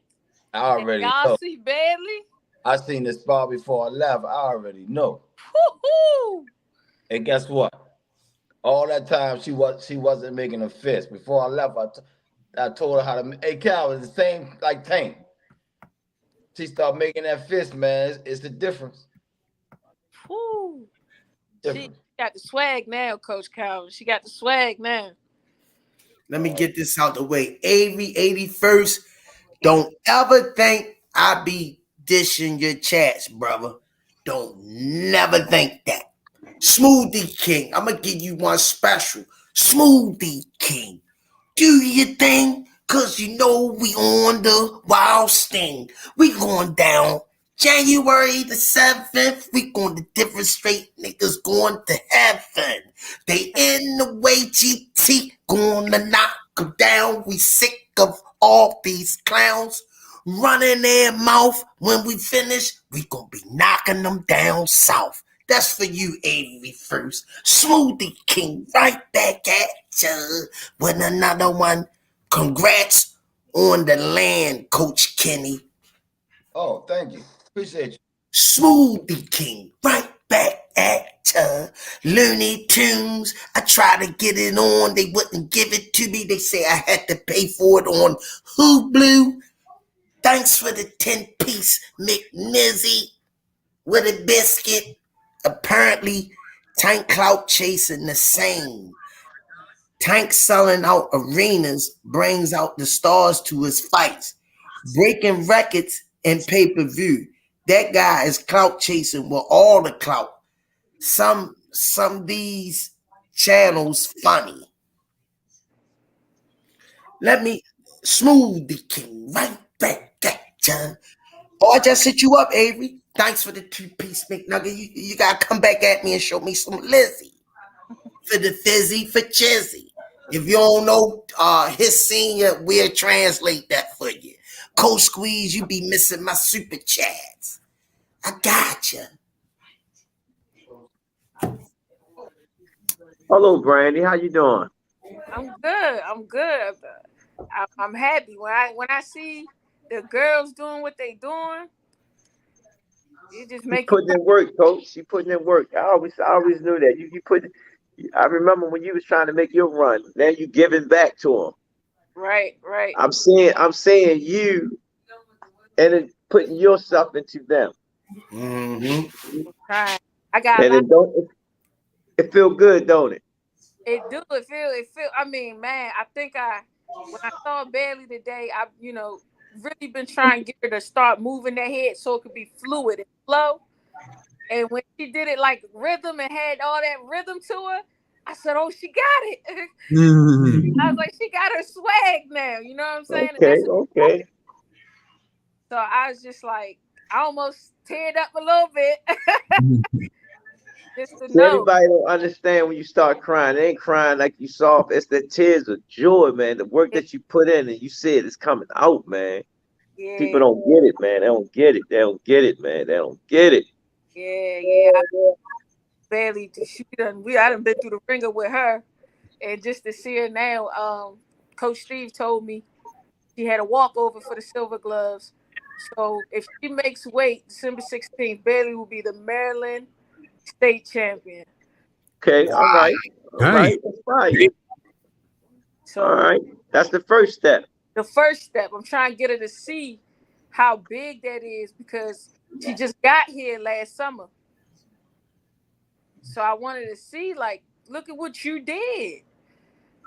I and already y'all know. see Bailey, I seen this spot before I left. I already know. whoo-hoo. And guess what? All that time she wasn't making a fist. Before I left, I told her how to. Hey, Cal, it's the same like Tank. She started making that fist, man. It's the difference. Whew. She Difference. got the swag now, Coach Calvin. She got the swag now. Let me get this out the way. Avery 81st, don't ever think I be dishing your chats, brother. Don't never think that. Smoothie King, I'm going to give you one special. Smoothie King, do your thing, cause you know we on the wild sting. We going down January the 7th. We going to different straight niggas going to heaven. They in the way GT gonna knock them down. We sick of all these clowns running their mouth. When we finish, we gonna be knocking them down south. That's for you, Avery first. Smoothie King, right back at you with another one. Congrats on the land, Coach Kenny. Oh, thank you. Appreciate you. Smoothie King, right back at ya. Looney Tunes, I tried to get it on. They wouldn't give it to me. They say I had to pay for it on Hulu. Thanks for the 10-piece McNizzy with a biscuit. Apparently, Tank Clout chasing the same. Tank selling out arenas brings out the stars to his fights, breaking records in pay-per-view. That guy is clout chasing with all the clout. Some of these channels funny. Let me smooth the king right back at ya. Oh, I just hit you up, Avery. Thanks for the 2-piece McNugget. You gotta come back at me and show me some Lizzie. For the fizzy for Chizzy. If you don't know his senior, we'll translate that for you. Coach Squeeze, you be missing my super chats. I got you. Hello, Brandy. How you doing? I'm good. I'm happy when I see the girls doing what they doing. It just You make you putting in work, Coach. You putting in work. I always knew that. You put. I remember when you was trying to make your run. Now you giving back to them. right. I'm saying you, and then putting yourself into them, Mm-hmm. Trying. I got a and lot. it don't. It feel good, don't it? It do. It feel. I mean, man. I think when I saw Bailey today, I really been trying to get her to start moving that head so it could be fluid and flow. And when she did it like rhythm and had all that rhythm to her, I said, "Oh, she got it." I was like, "She got her swag now." You know what I'm saying? And Okay, okay. so I was just like, I almost teared up a little bit just to See, know. everybody don't understand when you start crying. They ain't crying like you soft. It's the tears of joy, man. The work Yeah, that you put in and you see it is coming out, man. People yeah, don't get it, man. They don't get it. They don't get it, man. They don't get it. yeah. I barely. I done been through the ringer with her, and just to see her now. Coach Steve told me she had a walkover for the Silver Gloves. So if she makes weight December 16th, Bailey will be the Maryland state champion. Okay, all Wow. right. All Dang. right. That's right. All So right. That's the first step. the first step, I'm trying to get her to see how big that is because she just got here last summer. So I wanted to see, like, look at what you did,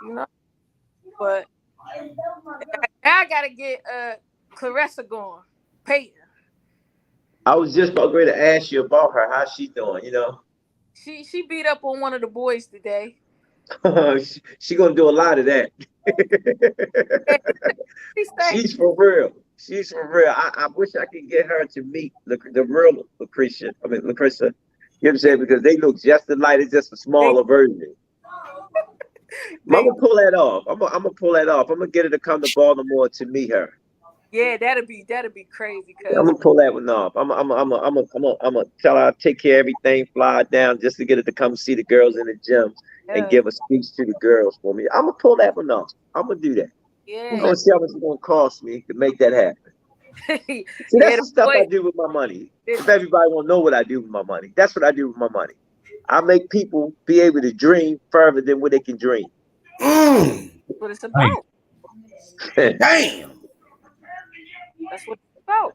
you know. But now I gotta get Clarissa going. Peyton. I was just about ready to ask you about her. How's she doing? She beat up on one of the boys today. She gonna do a lot of that. She's for real. She's for real. I wish I could get her to meet the real Lucretia. I mean Lucretia. You know what I'm saying? Because they look just alike. It's just a smaller version. I'm gonna pull that off. I'm gonna pull that off. I'm gonna get her to come to Baltimore to meet her. Yeah, that'd be crazy. I'm gonna pull that one off. I'm gonna tell her I'll take care of everything, fly down just to get her to come see the girls in the gym and give a speech to the girls for me. I'm gonna pull that one off. I'm gonna do that. I'm gonna see how much it's gonna cost me to make that happen. See, that's the stuff I do with my money. If everybody wanna know what I do with my money, that's what I do with my money. I make people be able to dream further than what they can dream. That's what it's about. Damn. That's what it's about.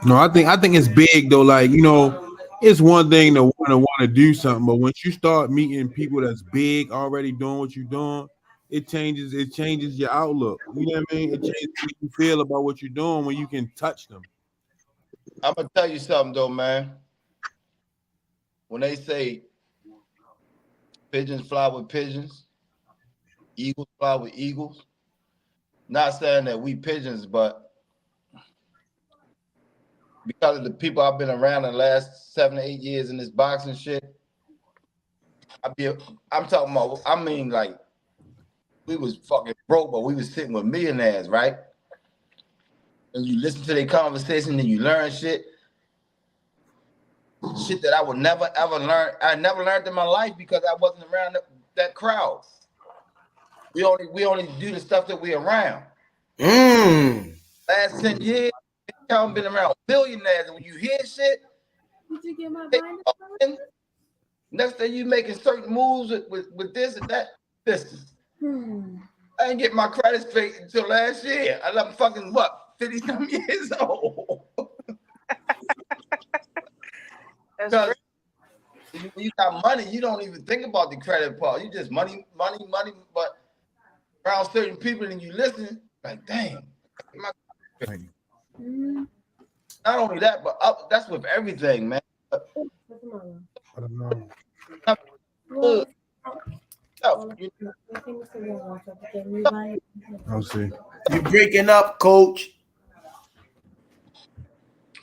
No, I think it's big though. Like, you know, it's one thing to want to do something, but once you start meeting people that's big already doing what you're doing, it changes your outlook. You know what I mean? It changes how you feel about what you're doing when you can touch them. I'm gonna tell you something though, man. When they say pigeons fly with pigeons, eagles fly with eagles, not saying that we pigeons, but because of the people I've been around in the last 7 to 8 years in this boxing shit, I'm talking about, I mean, like, we was fucking broke, but we was sitting with millionaires, right? And you listen to their conversation and you learn shit that I would never ever learn. I never learned in my life because I wasn't around that crowd. We only do the stuff that we around. Last 10 years, I've been around billionaires, and when you hear shit, did you get my binder? Next thing you making certain moves with this and that business. I didn't get my credit straight until last year. I'm fucking what, 50-some years old. Because when you got money, you don't even think about the credit part. You just money. But around certain people, and you listen, like, damn. Not only that, but that's with everything, man. I don't know. I'll see. You breaking up, coach.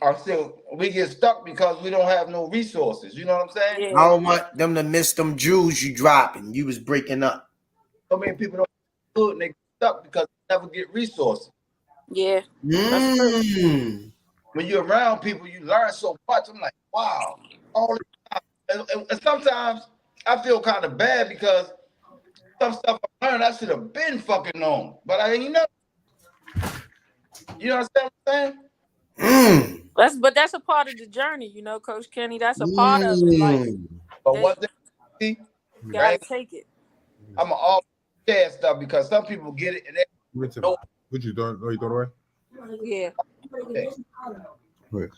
Or still, we get stuck because we don't have no resources. You know what I'm saying? Yeah. I don't want them to miss them jewels you dropping. You was breaking up. So many people don't do it and they get stuck because they never get resources. Yeah. When you're around people, you learn so much. I'm like, wow. All and sometimes I feel kind of bad because some stuff I learned I should have been fucking known, but I ain't know. You know what I'm saying? That's a part of the journey, you know, Coach Kenny. That's a part of it. Like, but one thing, you gotta take it. I'm all share stuff because some people get it and they don't. What you throw? Oh, you throw it away? Yeah. Wait.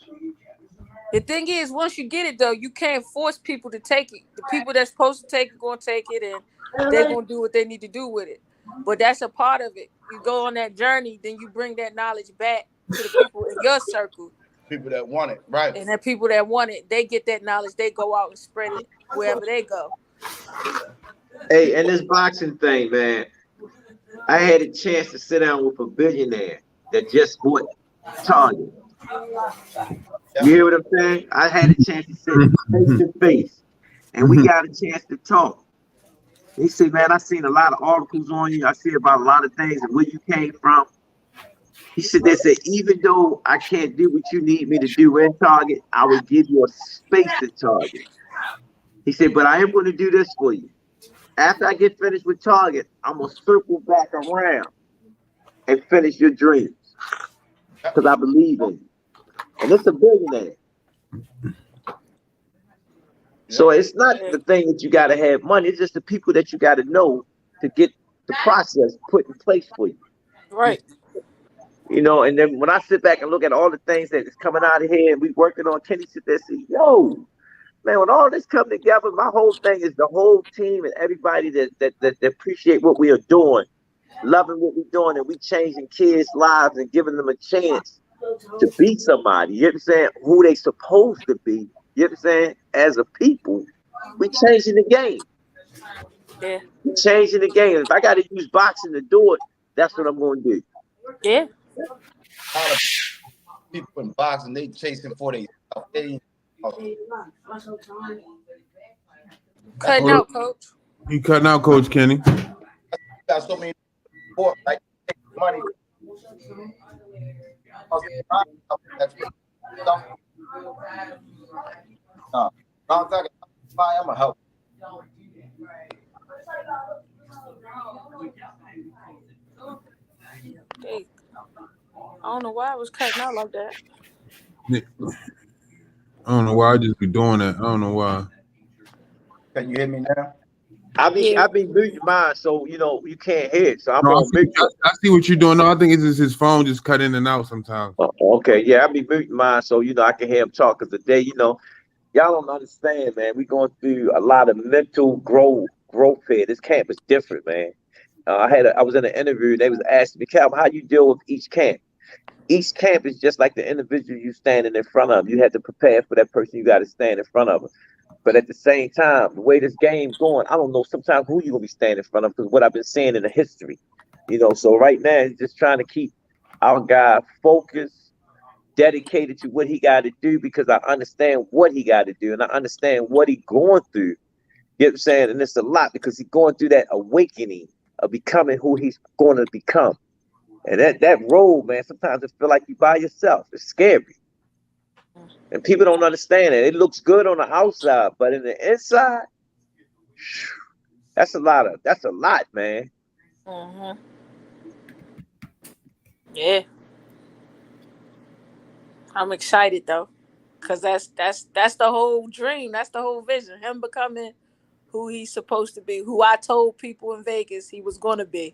The thing is, once you get it though, you can't force people to take it. The people that's supposed to take it gonna take it, and they're gonna do what they need to do with it. But that's a part of it. You go on that journey, then you bring that knowledge back to the people in your circle. People that want it, right? And the people that want it, they get that knowledge. They go out and spread it wherever they go. Hey, and this boxing thing, man, I had a chance to sit down with a billionaire that just bought Target. You hear what I'm saying? I had a chance to sit face to face, and we got a chance to talk. He said, man, I seen a lot of articles on you. I see about a lot of things and where you came from. He said, they said, even though I can't do what you need me to do in Target, I will give you a space at Target. He said, but I am going to do this for you. After I get finished with Target, I'm going to circle back around and finish your dreams. Because I believe in you. And it's a billionaire. So it's not the thing that you got to have money. It's just the people that you got to know to get the process put in place for you. Right. You know, and then when I sit back and look at all the things that is coming out of here and we working on, Kenny sit there and say, yo, man, when all this come together, my whole thing is the whole team and everybody that appreciate what we are doing, loving what we're doing, and we changing kids' lives and giving them a chance to be somebody. You know what I'm saying? Who they supposed to be. You know what I'm saying? As a people, we changing the game. Yeah. Changing the game. If I got to use boxing to do it, that's what I'm going to do. Yeah. A lot of people in boxing, they chasing for they stuff. That's Cutting why out, coach. You cutting out, Coach Kenny. you got so many sport like money. That's stuff. Long as I can buy, I'm gonna help. Hey, I don't know why I was cutting out like that. I don't know why I just be doing that. I don't know why. Can you hear me now? I Yeah. be muting mine, so you can't hear it. So I'm No, on mute. I see what you're doing. No, I think it's just his phone just cut in and out sometimes. Okay, yeah, I be muting mine, so I can hear him talk. Cause today, y'all don't understand, man. We going through a lot of mental growth here. This camp is different, man. I was in an interview. They was asking me, Calvin, how you deal with each camp? Each camp is just like the individual you standing in front of. You had to prepare for that person you got to stand in front of. But at the same time, the way this game's going, I don't know sometimes who you're gonna be standing in front of because what I've been seeing in the history. So right now he's just trying to keep our guy focused, dedicated to what he got to do because I understand what he got to do and I understand what he's going through. You know what I'm saying? And it's a lot because he's going through that awakening of becoming who he's going to become. And that road, man, sometimes it feel like you by yourself. It's scary. And people don't understand it. It looks good on the outside, but in the inside, that's a lot, man. Mm-hmm. Yeah. I'm excited though, cause that's the whole dream. That's the whole vision. Him becoming who he's supposed to be. Who I told people in Vegas he was gonna be.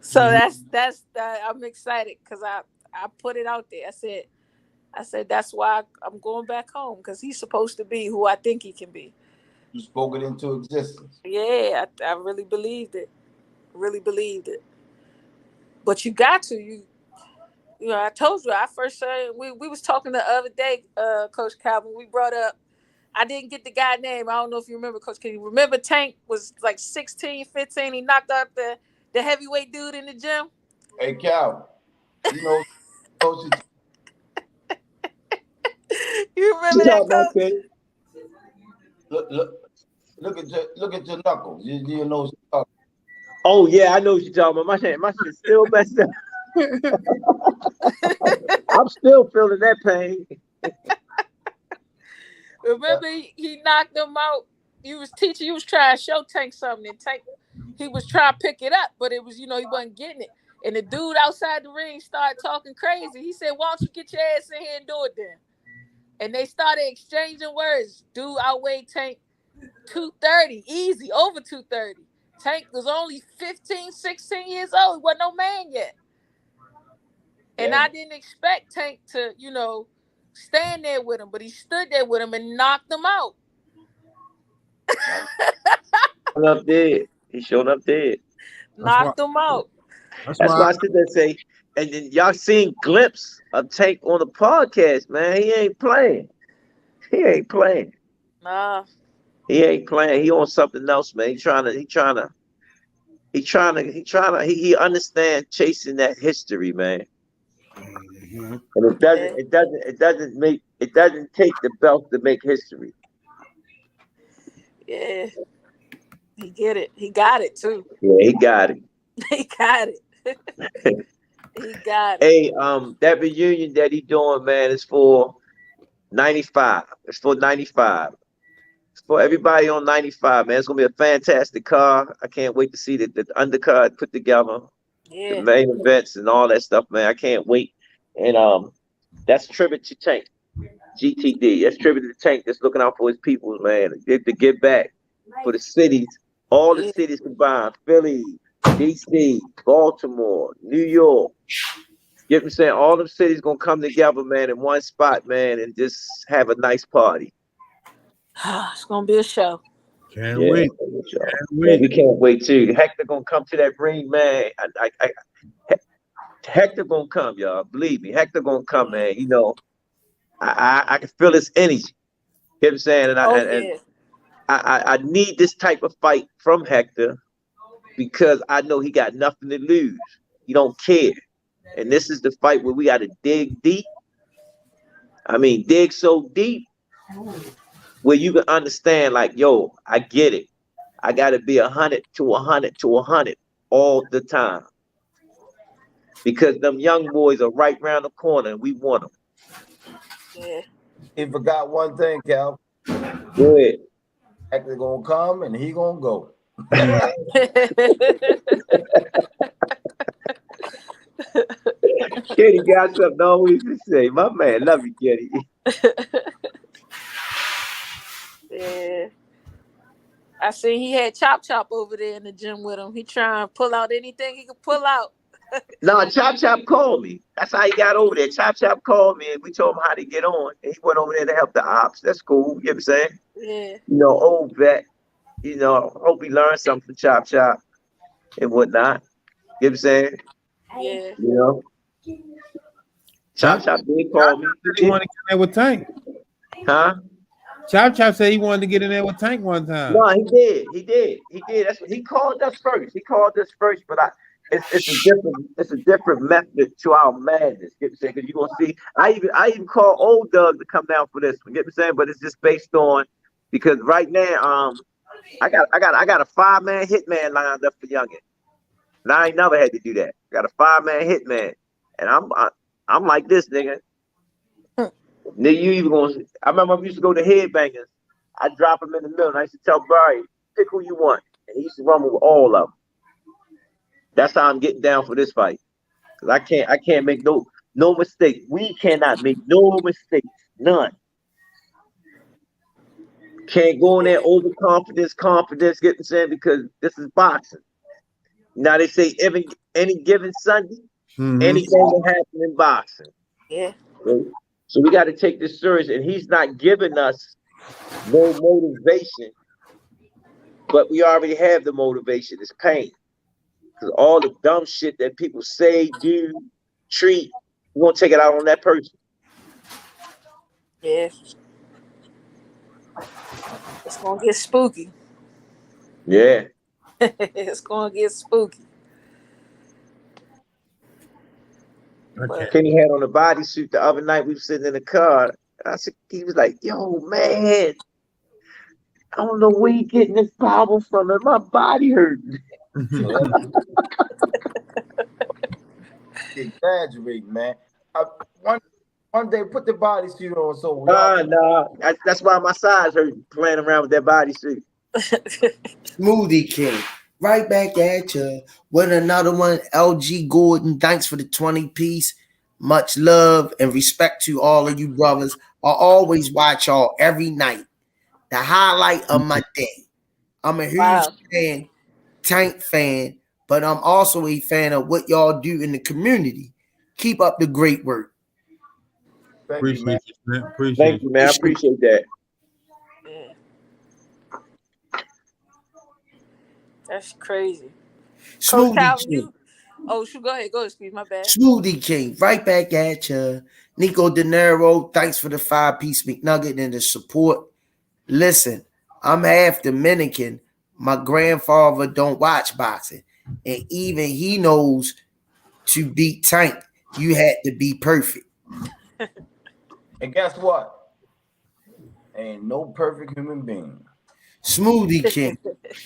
So I'm excited because I put it out there. I said that's why I'm going back home because he's supposed to be who I think he can be. You spoke it into existence. Yeah, I really believed it. Really believed it. But you got to I told you I first said we was talking the other day, Coach Calvin. We brought up I didn't get the guy name. I don't know if you remember, Coach. Can you remember Tank was like 16, 15. He knocked out the heavyweight dude in the gym. Hey Cal, you know, You remember that, Coach? look at your knuckles. You know. Oh yeah, I know what you're talking about. My shit's still messed up. I'm still feeling that pain. Remember he knocked him out. You was trying to show Tank something, and Tank he was trying to pick it up, but it was he wasn't getting it. And the dude outside the ring started talking crazy. He said, "Why don't you get your ass in here and do it then?" And they started exchanging words. Dude outweighed Tank 230, easy, over 230. Tank was only 15, 16 years old. He wasn't no man yet. And I didn't expect Tank to, stand there with him, but he stood there with him and knocked him out. He showed up dead. Knocked him out. That's why I sit there and say, and then y'all seen glimpse of Tank on the podcast, man. He ain't playing. Nah. He ain't playing. He on something else, man. He understand chasing that history, man. Mm-hmm. And it doesn't take the belt to make history. Yeah. He get it. He got it too. Yeah, he got it. He got it. He got it. Hey, that reunion that he doing, man, is for 95. It's for 95. It's for everybody on 95, man. It's gonna be a fantastic car. I can't wait to see the undercard put together, the main events and all that stuff, man. I can't wait. And that's tribute to Tank, GTD. That's tribute to Tank that's looking out for his people, man. To give back for the cities, all the cities combined, Philly, DC, Baltimore, New York. You know what I'm saying? All the cities gonna come together, man, in one spot, man, and just have a nice party. It's gonna be a show. Can't wait. Man, we can't wait too. Hector gonna come to that ring, man. Hector gonna come, y'all. Believe me, Hector gonna come, man. I can feel his energy. You know what I'm saying? I need this type of fight from Hector because I know he got nothing to lose. He don't care. And this is the fight where we got to dig deep. I mean, dig so deep where you can understand, like, yo, I get it. I got to be 100 to 100 to 100 all the time because them young boys are right around the corner and we want them. Yeah. He forgot one thing, Cal. Go ahead. Hector gonna come and he gonna go. Kenny got something always to say. My man, love you, Kenny. Yeah. I seen he had Chop Chop over there in the gym with him. He trying to pull out anything he could pull out. No, Chop Chop called me. That's how he got over there. Chop Chop called me and we told him how to get on. And he went over there to help the ops. That's cool. You know what I'm saying? Yeah. You know, old vet. You know, hope he learned something from Chop Chop and whatnot. You know what I'm saying? Yeah. You know? Chop Chop did call me. He wanted to get in there with Tank. Huh? Chop said he wanted to get in there with Tank one time. No, he did. He did. He did. That's what he called us first. He called us first, but it's a different method to our madness. Get me saying? Because you're gonna see. I even call old Doug to come down for this one. Get me saying? But it's just based on because right now, I got a 5-man hitman lined up for Youngin. And I ain't never had to do that. I got a 5-man hitman, and I'm like this nigga. Nigga, you even gonna? I remember I used to go to Headbangers. I drop him in the middle, and I used to tell Barry, pick who you want, and he used to rumble with all of them. That's how I'm getting down for this fight. Cause I can't make no mistake. We cannot make no mistakes, none. Can't go in there overconfidence, confidence, getting said because this is boxing. Now they say any given Sunday, anything will happen in boxing. Yeah. So we got to take this serious, and he's not giving us no motivation, but we already have the motivation. It's pain. Because all the dumb shit that people say, do, treat, we're going to take it out on that person. Yeah. It's going to get spooky. Yeah. It's going to get spooky. But Kenny had on a bodysuit the other night. We were sitting in the car. He was like, yo, man, I don't know where you getting this power from. And my body hurting. Exaggerating, man. One day, put the bodysuit on so we Nah. That's why my sides hurt playing around with that bodysuit. Smoothie King, right back at you with another one. LG Gordon, thanks for the 20 piece. Much love and respect to all of you brothers. I always watch y'all every night. The highlight of my day. I'm a huge fan, Tank fan, but I'm also a fan of what y'all do in the community. Keep up the great work. Appreciate you, man. Thank you, man. I appreciate that. yeah. That's crazy. Coach Calvin, you. Oh, shoot, go ahead. Go ahead, Steve. My bad. Smoothie King, right back at you. Nico De Niro, thanks for the 5-piece McNugget and the support. Listen, I'm half Dominican. My grandfather don't watch boxing. And even he knows to beat Tank, you had to be perfect. And guess what? Ain't no perfect human being. Smoothie King,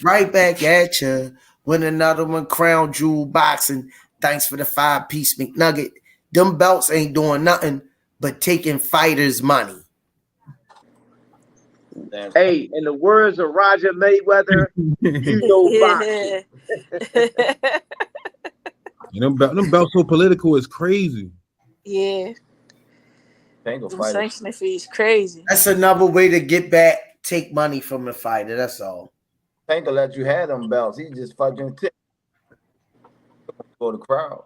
right back at you. Win another one, Crown Jewel Boxing. Thanks for the 5-piece McNugget. Them belts ain't doing nothing but taking fighters' money. Hey, in the words of Roger Mayweather, you know boxing. Them belts so political is crazy. Yeah. Them sanctioning fees crazy. That's another way to get back, take money from the fighter. That's all. Tank will let you have them belts. He just fucking tip for the crowd.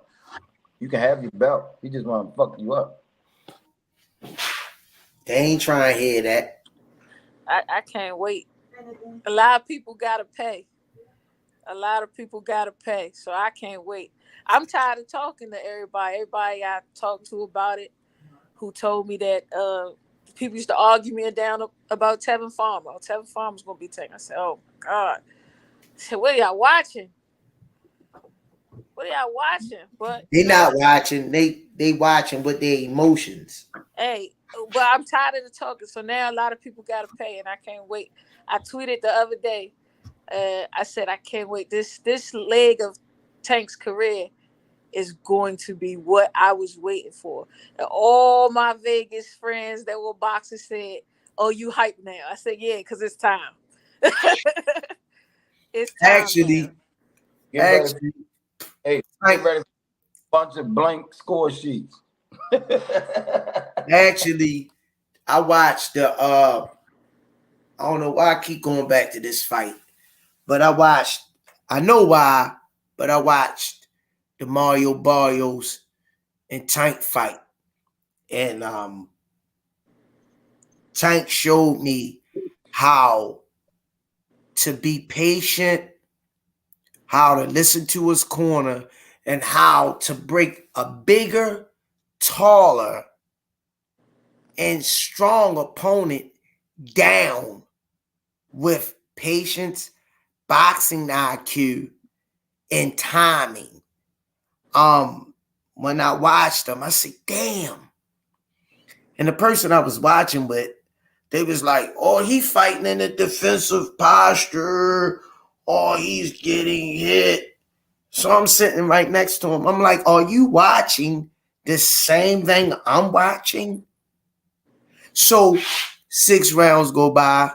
You can have your belt. He just want to fuck you up. They ain't trying to hear that. I can't wait. A lot of people gotta pay. So I can't wait. I'm tired of talking to everybody. Everybody I talked to about it, who told me that people used to argue me down about Tevin Farmer. Oh, Tevin Farmer's gonna be taken. I said, oh my God. I said, what are y'all watching? What are y'all watching? But They not watching. They watching with their emotions. hey, but I'm tired of the talking. So now a lot of people gotta pay, and I can't wait. I tweeted the other day. I said I can't wait. This leg of Tank's career is going to be what I was waiting for. And all my Vegas friends that were boxers said, "Oh, you hype now?" I said, "Yeah, because it's time. It's time now." Get ready. Actually, Hey, get ready for a bunch of blank score sheets. actually, I watched the I don't know why I keep going back to this fight, but I know why, but I watched the Mario Barrios and Tank fight. And Tank showed me how to be patient, how to listen to his corner, and how to break a bigger, taller, and strong opponent down with patience, boxing IQ, and timing. When I watched them, I said, damn. And the person I was watching with, they was like, oh, he fighting in a defensive posture, or he's getting hit. So I'm sitting right next to him. I'm like, are you watching the same thing I'm watching? So 6 rounds go by.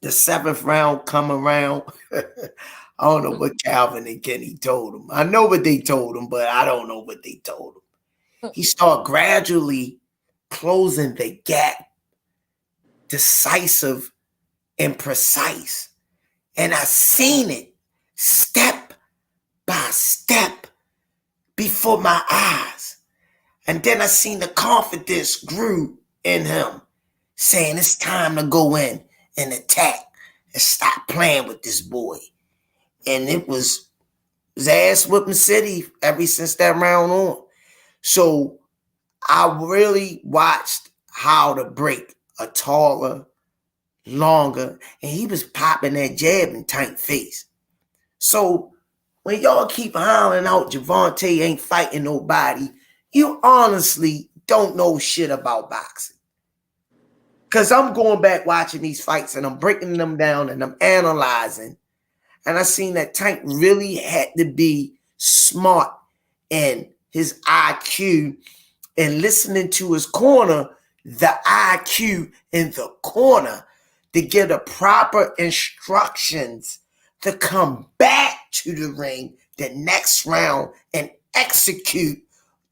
The 7th round come around. I don't know what Calvin and Kenny told him. I know what they told him, but I don't know what they told him. He started gradually closing the gap, decisive and precise. And I seen it step by step before my eyes. And then I seen the confidence grew in him, saying it's time to go in and attack and stop playing with this boy. And it was ass whipping city ever since that round on. So I really watched how to break a taller, longer, and he was popping that jab in Tank face. So when y'all keep hollering out Javante ain't fighting nobody, you honestly don't know shit about boxing. Because I'm going back watching these fights and I'm breaking them down and I'm analyzing. And I seen that Tank really had to be smart in his IQ and listening to his corner, the IQ in the corner to get the proper instructions to come back to the ring the next round and execute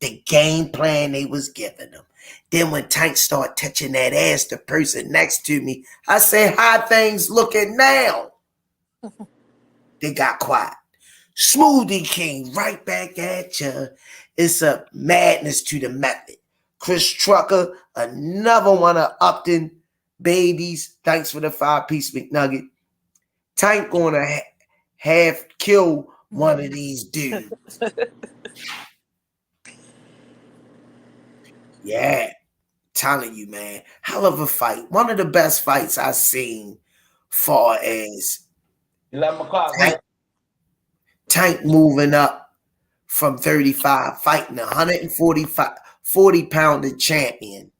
the game plan they was giving him. Then when Tank started touching that ass, the person next to me, I said, how things looking now? They got quiet. Smoothie King, right back at you. It's a madness to the method. Chris Trucker, another one of Upton babies. Thanks for the 5-piece McNugget. Tank gonna have kill one of these dudes. Yeah, telling you, man. Hell of a fight. One of the best fights I've seen far as 11 o'clock. Tank moving up from 35, fighting 145 40-pounder champion,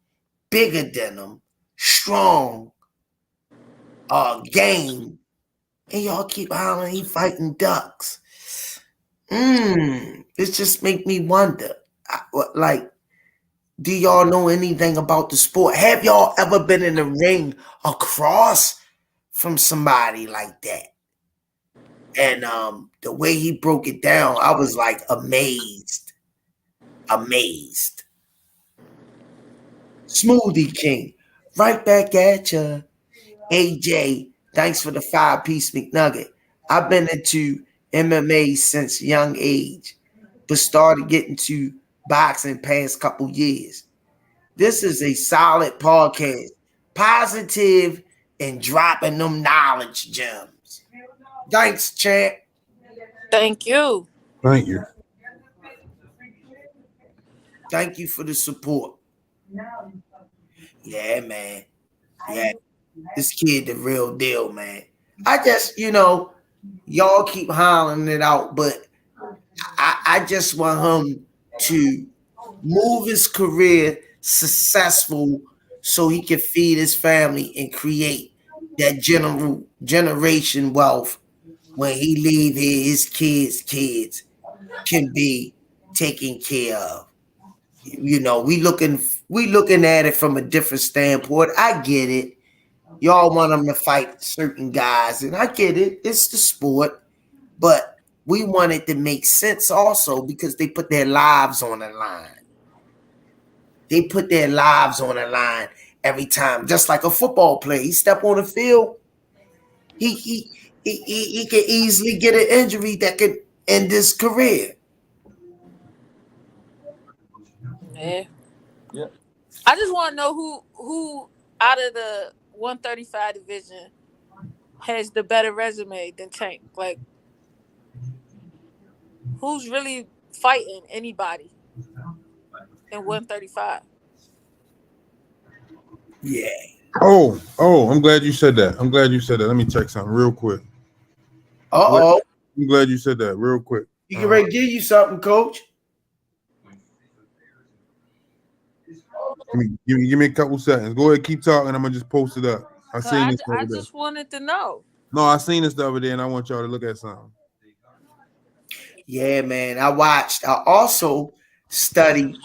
bigger than him, strong, game, and y'all keep hollering he fighting ducks. It just make me wonder, like, do y'all know anything about the sport? Have y'all ever been in the ring across from somebody like that? And the way he broke it down, I was like amazed. Smoothie King, right back at ya. AJ, thanks for the 5-piece McNugget. I've been into MMA since young age, but started getting to boxing past couple years. This is a solid podcast, positive and dropping them knowledge gems. Thanks, champ. Thank you. Thank you. Thank you for the support. Yeah, man. Yeah, this kid the real deal, man. I just, y'all keep hollering it out, but I just want him to move his career successful so he can feed his family and create that generation wealth when he leave here, his kids can be taken care of. We looking at it from a different standpoint. I get it. Y'all want them to fight certain guys, and I get it. It's the sport, but we want it to make sense also because they put their lives on the line. They put their lives on the line every time, just like a football player. He step on the field, he can easily get an injury that could end his career. Yeah. Yeah. I just want to know who out of the 135 division has the better resume than Tank. Like, who's really fighting anybody in 135? Yeah. Oh, I'm glad you said that. Let me check something real quick. Uh-oh. I'm glad you said that real quick. You can ready to give you something, coach. Give me a couple seconds. Go ahead, keep talking. I'm gonna just post it up. I seen this I over there. just wanted to know. No, I seen this the other day, and I want y'all to look at something. Yeah, man. I watched. I also studied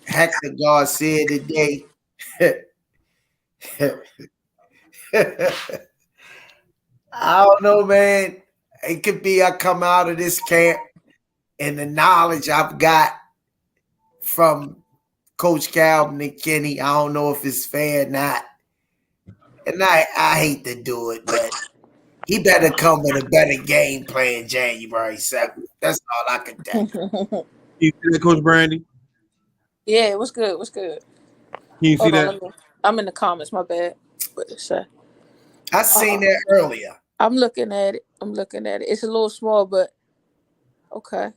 Hector Garcia today. I don't know, man. It could be I come out of this camp and the knowledge I've got from Coach Calvin and Kenny. I don't know if it's fair or not. And I hate to do it, but he better come with a better game plan January 7th. That's all I can tell you. You see that, Coach Brandy? Yeah, what's good? What's good? Can you see Hold on, that? I'm in the comments. My bad. What it say? I seen that earlier. I'm looking at it. It's a little small, but okay.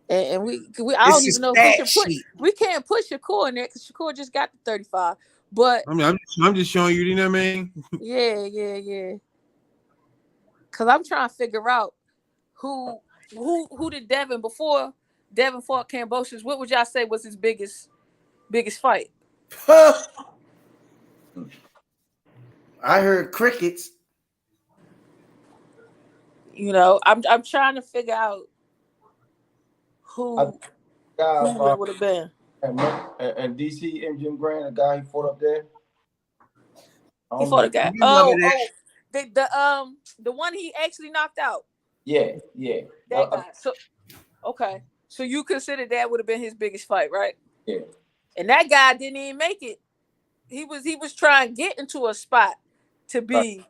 And I don't It's a even know if we stat should put. sheet. We can't put Shakur in there because Shakur just got the 35. But I mean, I'm just showing you. You know what I mean? yeah. Because I'm trying to figure out who did Devin before Devin fought Cambosis. What would y'all say was his biggest fight? Huh. I heard crickets. I'm trying to figure out who it would have been. And DC and Jim Grant, the guy he fought up there. He fought a guy. The one he actually knocked out. Yeah. That guy. So okay. So you consider that would have been his biggest fight, right? Yeah. And that guy didn't even make it. He was trying to get into a spot to be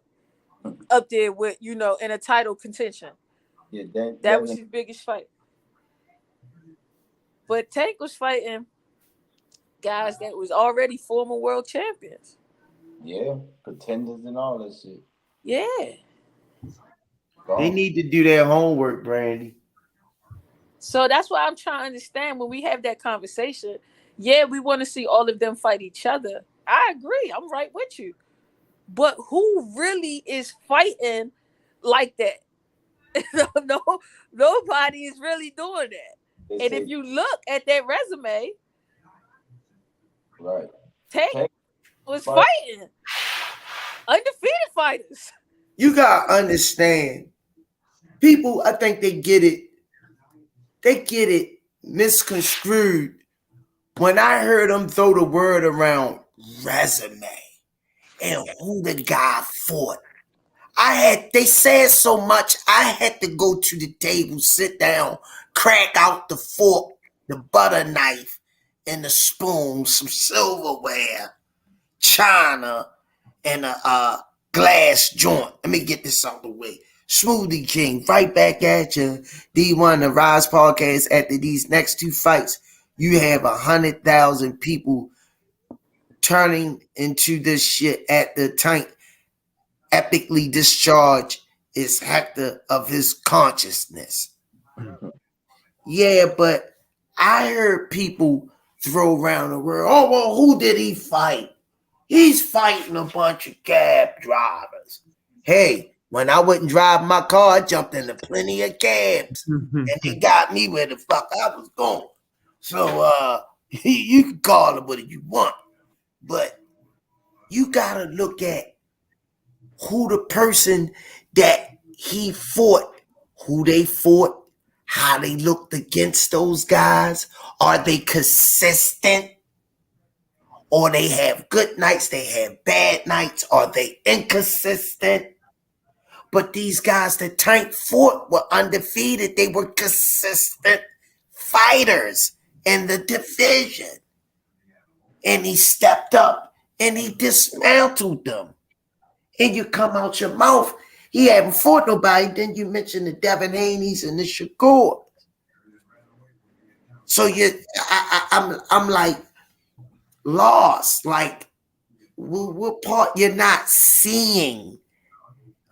up there with, in a title contention. Yeah, that was his biggest fight. But Tank was fighting guys that was already former world champions. Yeah, contenders and all that shit. Yeah. They need to do their homework, Brandy. So that's why I'm trying to understand when we have that conversation. Yeah, we want to see all of them fight each other. I agree. I'm right with you. But who really is fighting like that? No, nobody is really doing that. And if you look at that resume, right, Tank was fighting undefeated fighters. You gotta understand, people. I think they get it. They get it misconstrued. When I heard them throw the word around resume and who the guy fought, they said so much, I had to go to the table, sit down, crack out the fork, the butter knife, and the spoon, some silverware, china, and a glass joint. Let me get this out the way. Smoothie King, right back at you. D1, the Rize podcast. After these next two fights, you have 100,000 people turning into this shit at the tank. Epically discharged is Hector of his consciousness. Yeah, but I heard people throw around the world. Oh, well, who did he fight? He's fighting a bunch of cab drivers. Hey, when I wouldn't drive my car, I jumped into plenty of cabs. And they got me where the fuck I was going. So you can call it what you want. But you gotta look at who the person that he fought, who they fought, how they looked against those guys. Are they consistent? Or they have good nights, they have bad nights, are they inconsistent? But these guys that Tank fought were undefeated. They were consistent fighters in the division. And he stepped up and he dismantled them. And you come out your mouth, he haven't fought nobody. Then you mention the Devin Haney's and the Shakur. So I'm like lost. Like what part you're not seeing,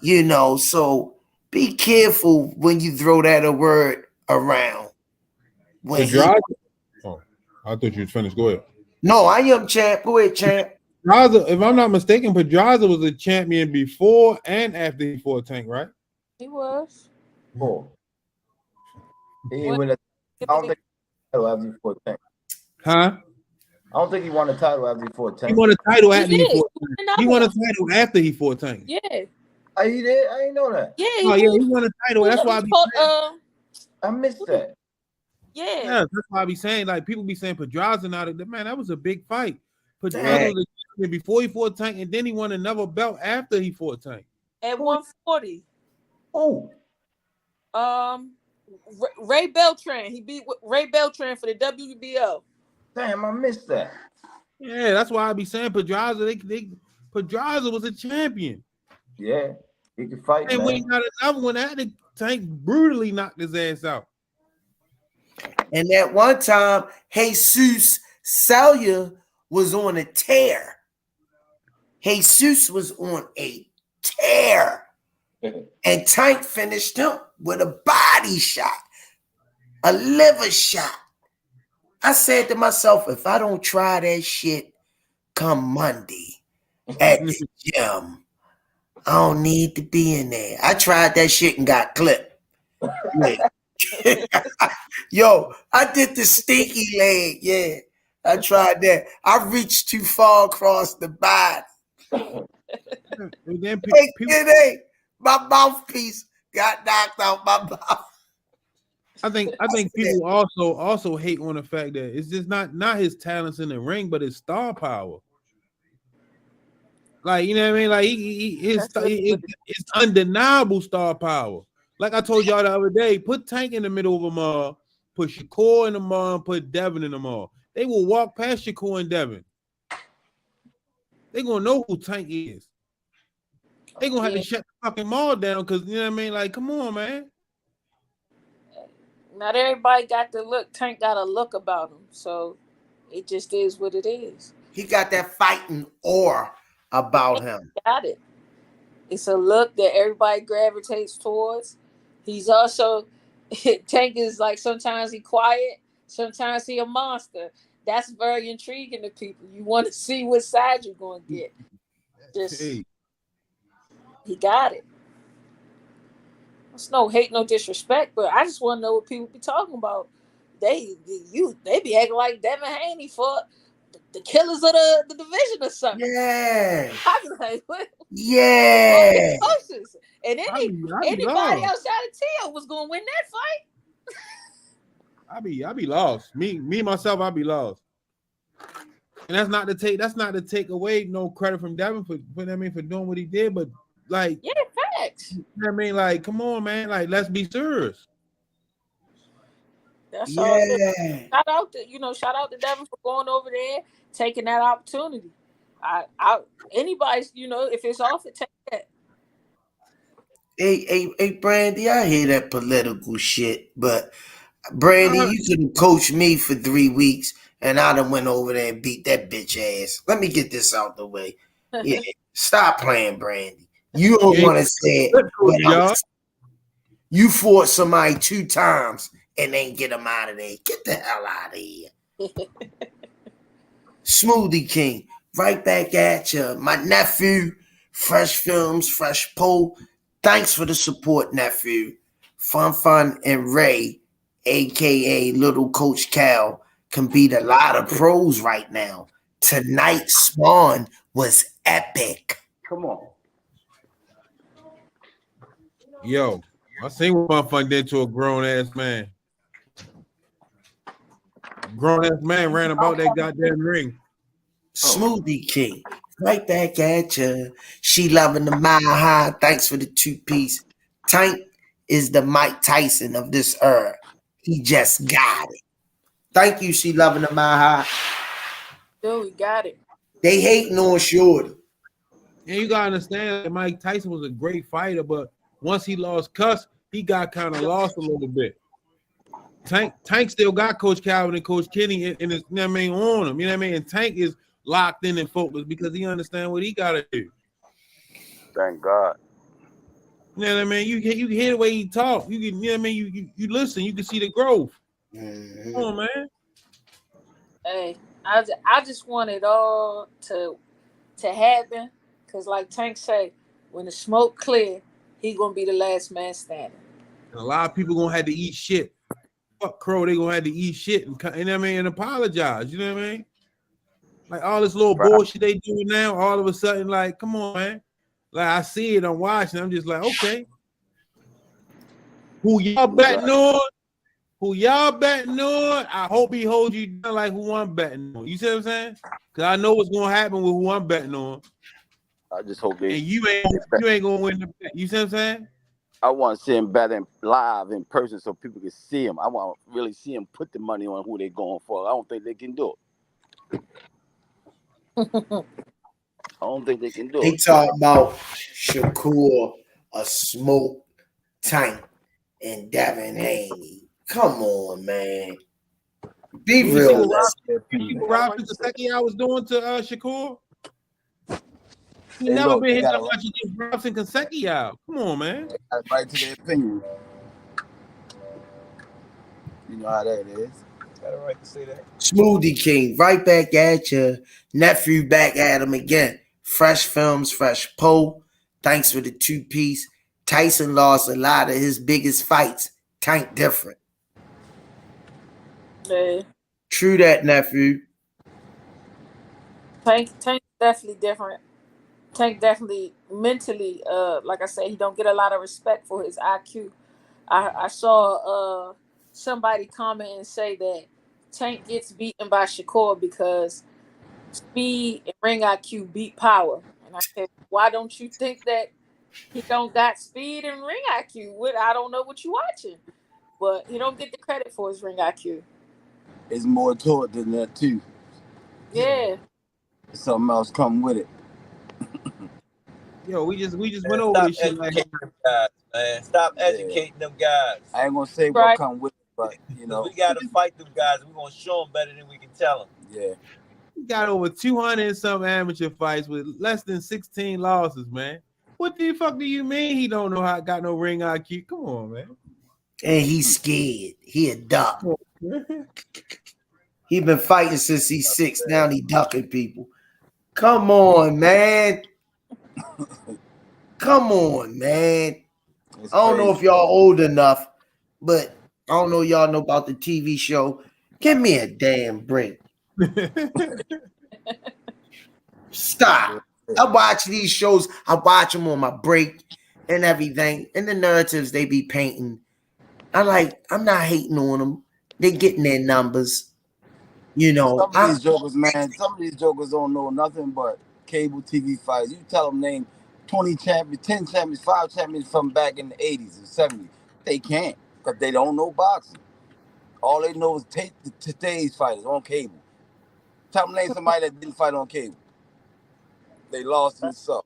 you know? So be careful when you throw that a word around. When Oh, I thought you was finished. Go ahead. No, I am champ. Go ahead, champ. Pedraza, if I'm not mistaken, Pedraza was a champion before and after he fought Tank, right? He was. Oh. He What? win a, I don't think he won a title after he fought Tank. Huh? I don't think he won a title after he fought Tank. He won a title after he did. fought Tank. He won a title after he fought Tank. Yeah. Oh, he did? I didn't know that. Yeah. Oh yeah, he won a title. That's why I be saying, I missed that. Yeah. yeah, that's why I be saying, like, people be saying Pedraza now. Man, that was a big fight. Pedraza was a champion before he fought Tank, and then he won another belt after he fought Tank. At 140. Oh. Ray Beltran. He beat Ray Beltran for the WBO. Damn, I missed that. Yeah, that's why I be saying Pedraza. Pedraza was a champion. Yeah, he could fight. And man. when he got another one, that Tank brutally knocked his ass out. And at one time, Jesus Salyer was on a tear. Jesus was on a tear. And Tank finished him with a body shot, a liver shot. I said to myself, if I don't try that shit come Monday at the gym, I don't need to be in there. I tried that shit and got clipped. Yo, I did the stinky leg. Yeah, I tried that. I reached too far across the body. And then my mouthpiece got knocked out my mouth. I think people also hate on the fact that it's just not his talents in the ring, but his star power. Like, you know what I mean? Like it's undeniable star power. Like I told y'all the other day, put Tank in the middle of them all, put Shakur in them all, put Devin in them all. They will walk past Shakur and Devin. They gonna know who Tank is. They gonna have to shut the fucking mall down because, you know what I mean? Like, come on, man. Not everybody got the look. Tank got a look about him, so it just is what it is. He got that fighting aura about him. Got it. It's a look that everybody gravitates towards. He's also Tank is like sometimes he quiet, sometimes he a monster. That's very intriguing to people. You want to see what side you're going to get. He got it. It's no hate, no disrespect, but I just want to know what people be talking about. They be acting like Devin Haney fought the killers of the division or something. Yeah. I was like, what? Yeah. And anybody outside of Tio was going to win that fight. I be lost. Me myself, I be lost. And that's not to take away no credit from Devin for doing what he did, but like, yeah, facts. You know what I mean? Like, come on, man. Like, let's be serious. That's all. Shout out to Devin for going over there, taking that opportunity. Anybody's, if it's off, it take that. Hey, Brandy, I hear that political shit, but Brandy, you couldn't coach me for 3 weeks, and I done went over there and beat that bitch ass. Let me get this out the way. Yeah, stop playing, Brandy. You don't want to say it. You fought somebody 2 times and ain't get them out of there. Get the hell out of here. Smoothie King, right back at you. My nephew, Fresh Films, Fresh Poll. Thanks for the support, nephew. Fun and Ray, aka Little Coach Cal, can beat a lot of pros right now. Tonight's Spawn was epic. Come on. Yo, I seen what motherfucker did to a grown ass man. Grown ass man ran about that goddamn ring. Smoothie King, right back at you. She loving the Mile High. Thanks for the 2-piece. Tank is the Mike Tyson of this era. He just got it. Thank you, She loving the Mile High. Dude, we got it. They hating on Shorty. And you gotta understand that Mike Tyson was a great fighter, but once he lost Cuss, he got kind of lost a little bit. Tank still got Coach Calvin and Coach Kenny and his, you know what I mean, on him. You know what I mean? And Tank is locked in and focused because he understands what he gotta do. Thank God. You know what I mean? You can hear the way he talk. You can, you know what I mean? You listen. You can see the growth. Mm-hmm. Come on, man. Hey, I just want it all to happen, because like Tank say, when the smoke clear, he gonna be the last man standing. And a lot of people gonna have to eat shit. Fuck Crow, they gonna have to eat shit and you know what I mean, and apologize. You know what I mean? Like all this little bullshit they doing now, all of a sudden, like, come on, man. Like I see it, I'm watching. I'm just like, okay. Who y'all betting on? Who y'all betting on? I hope he holds you down like who I'm betting on. You see what I'm saying? Because I know what's gonna happen with who I'm betting on. I just hope they. And you ain't gonna win the bet. You see what I'm saying? I want to see him better live in person so people can see him. I want to really see him put the money on who they're going for. I don't think they can do it. I don't think they can do They it. talk about Shakur, a smoke Tank, and Devin Haney. Come on, man. Be You see real. what Robin Kaseki I was doing to Shakur? He Hey, never look, been they hit that gotta- much against Robinson Kaseki out. Come on, man. Right to their opinion. You know how that is. Got a right to say that. Smoothie King, right back at you. Nephew back at him again. Fresh Films, Fresh Poe. Thanks for the 2-piece. Tyson lost a lot of his biggest fights. Tank different. Yeah. True that, nephew. Tank definitely different. Tank definitely mentally, like I said, he don't get a lot of respect for his IQ. I saw somebody comment and say that Tank gets beaten by Shakur because speed and ring IQ beat power. And I said, why don't you think that he don't got speed and ring IQ? I don't know what you watching, but he don't get the credit for his ring IQ. It's more to it than that too. Yeah. Something else come with it. Yo, we just went over this shit like them guys, man. Stop educating them guys. I ain't gonna say what Right. come with it, but you know, we gotta fight them guys. We're gonna show them better than we can tell them. Yeah. we got over 200 and some amateur fights with less than 16 losses, man. What the fuck do you mean he don't know how got no ring IQ? Come on, man. And he's scared. He a duck. He been fighting since he's 6. Now he ducking people. Come on, man. Come on, man. It's I don't know crazy. if y'all old enough, but I don't know y'all know about the TV show. Give me a damn break. Stop. I watch these shows. I watch them on my break and everything. And the narratives they be painting. I'm not hating on them. They getting their numbers. You know, Some of these jokers, man, some of these jokers don't know nothing but cable TV fights. You tell them name 20 champions, 10 champions, 5 champions from back in the 80s and 70s. They can't because they don't know boxing. All they know is today's fighters on cable. Tell them name somebody that didn't fight on cable. They lost in the sub.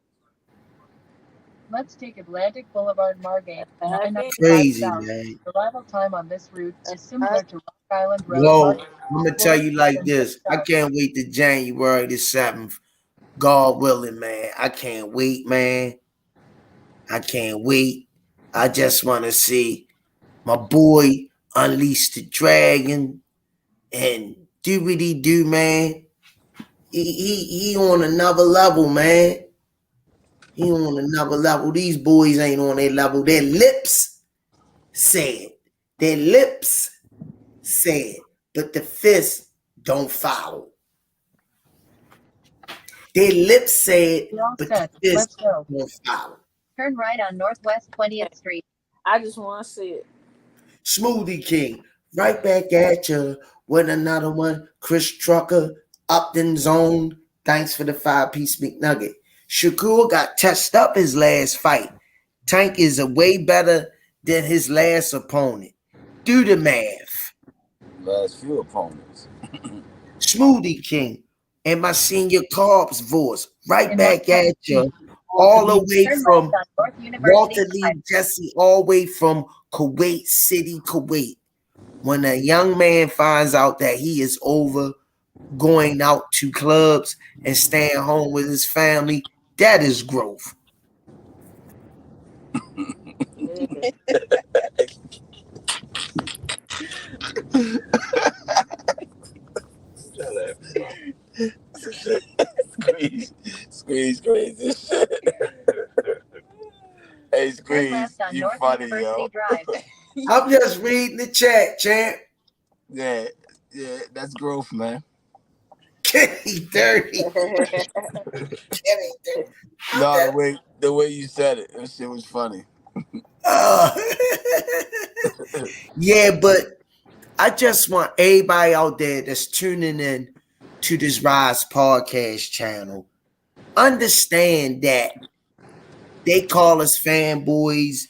Let's take Atlantic Boulevard Margate and I-95 crazy, south. man. Arrival time on this route is similar to Rock Island Road. Well, Margate. I'm gonna tell you like this. I can't wait to January the 7th. God willing, man. I can't wait, man. I can't wait. I just want to see my boy unleash the dragon and do what he do, man. he on another level, man. He on another level. These boys ain't on their level. Their lips said. Their lips said. But the fists don't follow. Their lips said, We're all but set. the Let's fists go. don't follow. Turn right on Northwest 20th Street. I just want to see it. Smoothie King, right back at you with another one. Chris Trucker, Upton Zone. Thanks for the 5-piece McNugget. Shakur got touched up his last fight. Tank is a way better than his last opponent. Do the math. Last few opponents. Smoothie King and my senior Carbs voice. Right In back 110 at you. All the way Turn from left on North University Walter Lee Drive. Jesse, all the way from Kuwait City, Kuwait. When a young man finds out that he is over going out to clubs and staying home with his family, that is growth. Yeah. Squeeze crazy shit. Hey, Turn Squeeze, left on you North funny, University yo. Drive. I'm just reading the chat, champ. Yeah, that's growth, man. Kenny dirty. Kenny dirty. No, the way you said it, that shit was funny. Yeah, but I just want everybody out there that's tuning in to this Rize podcast channel, understand that they call us fanboys,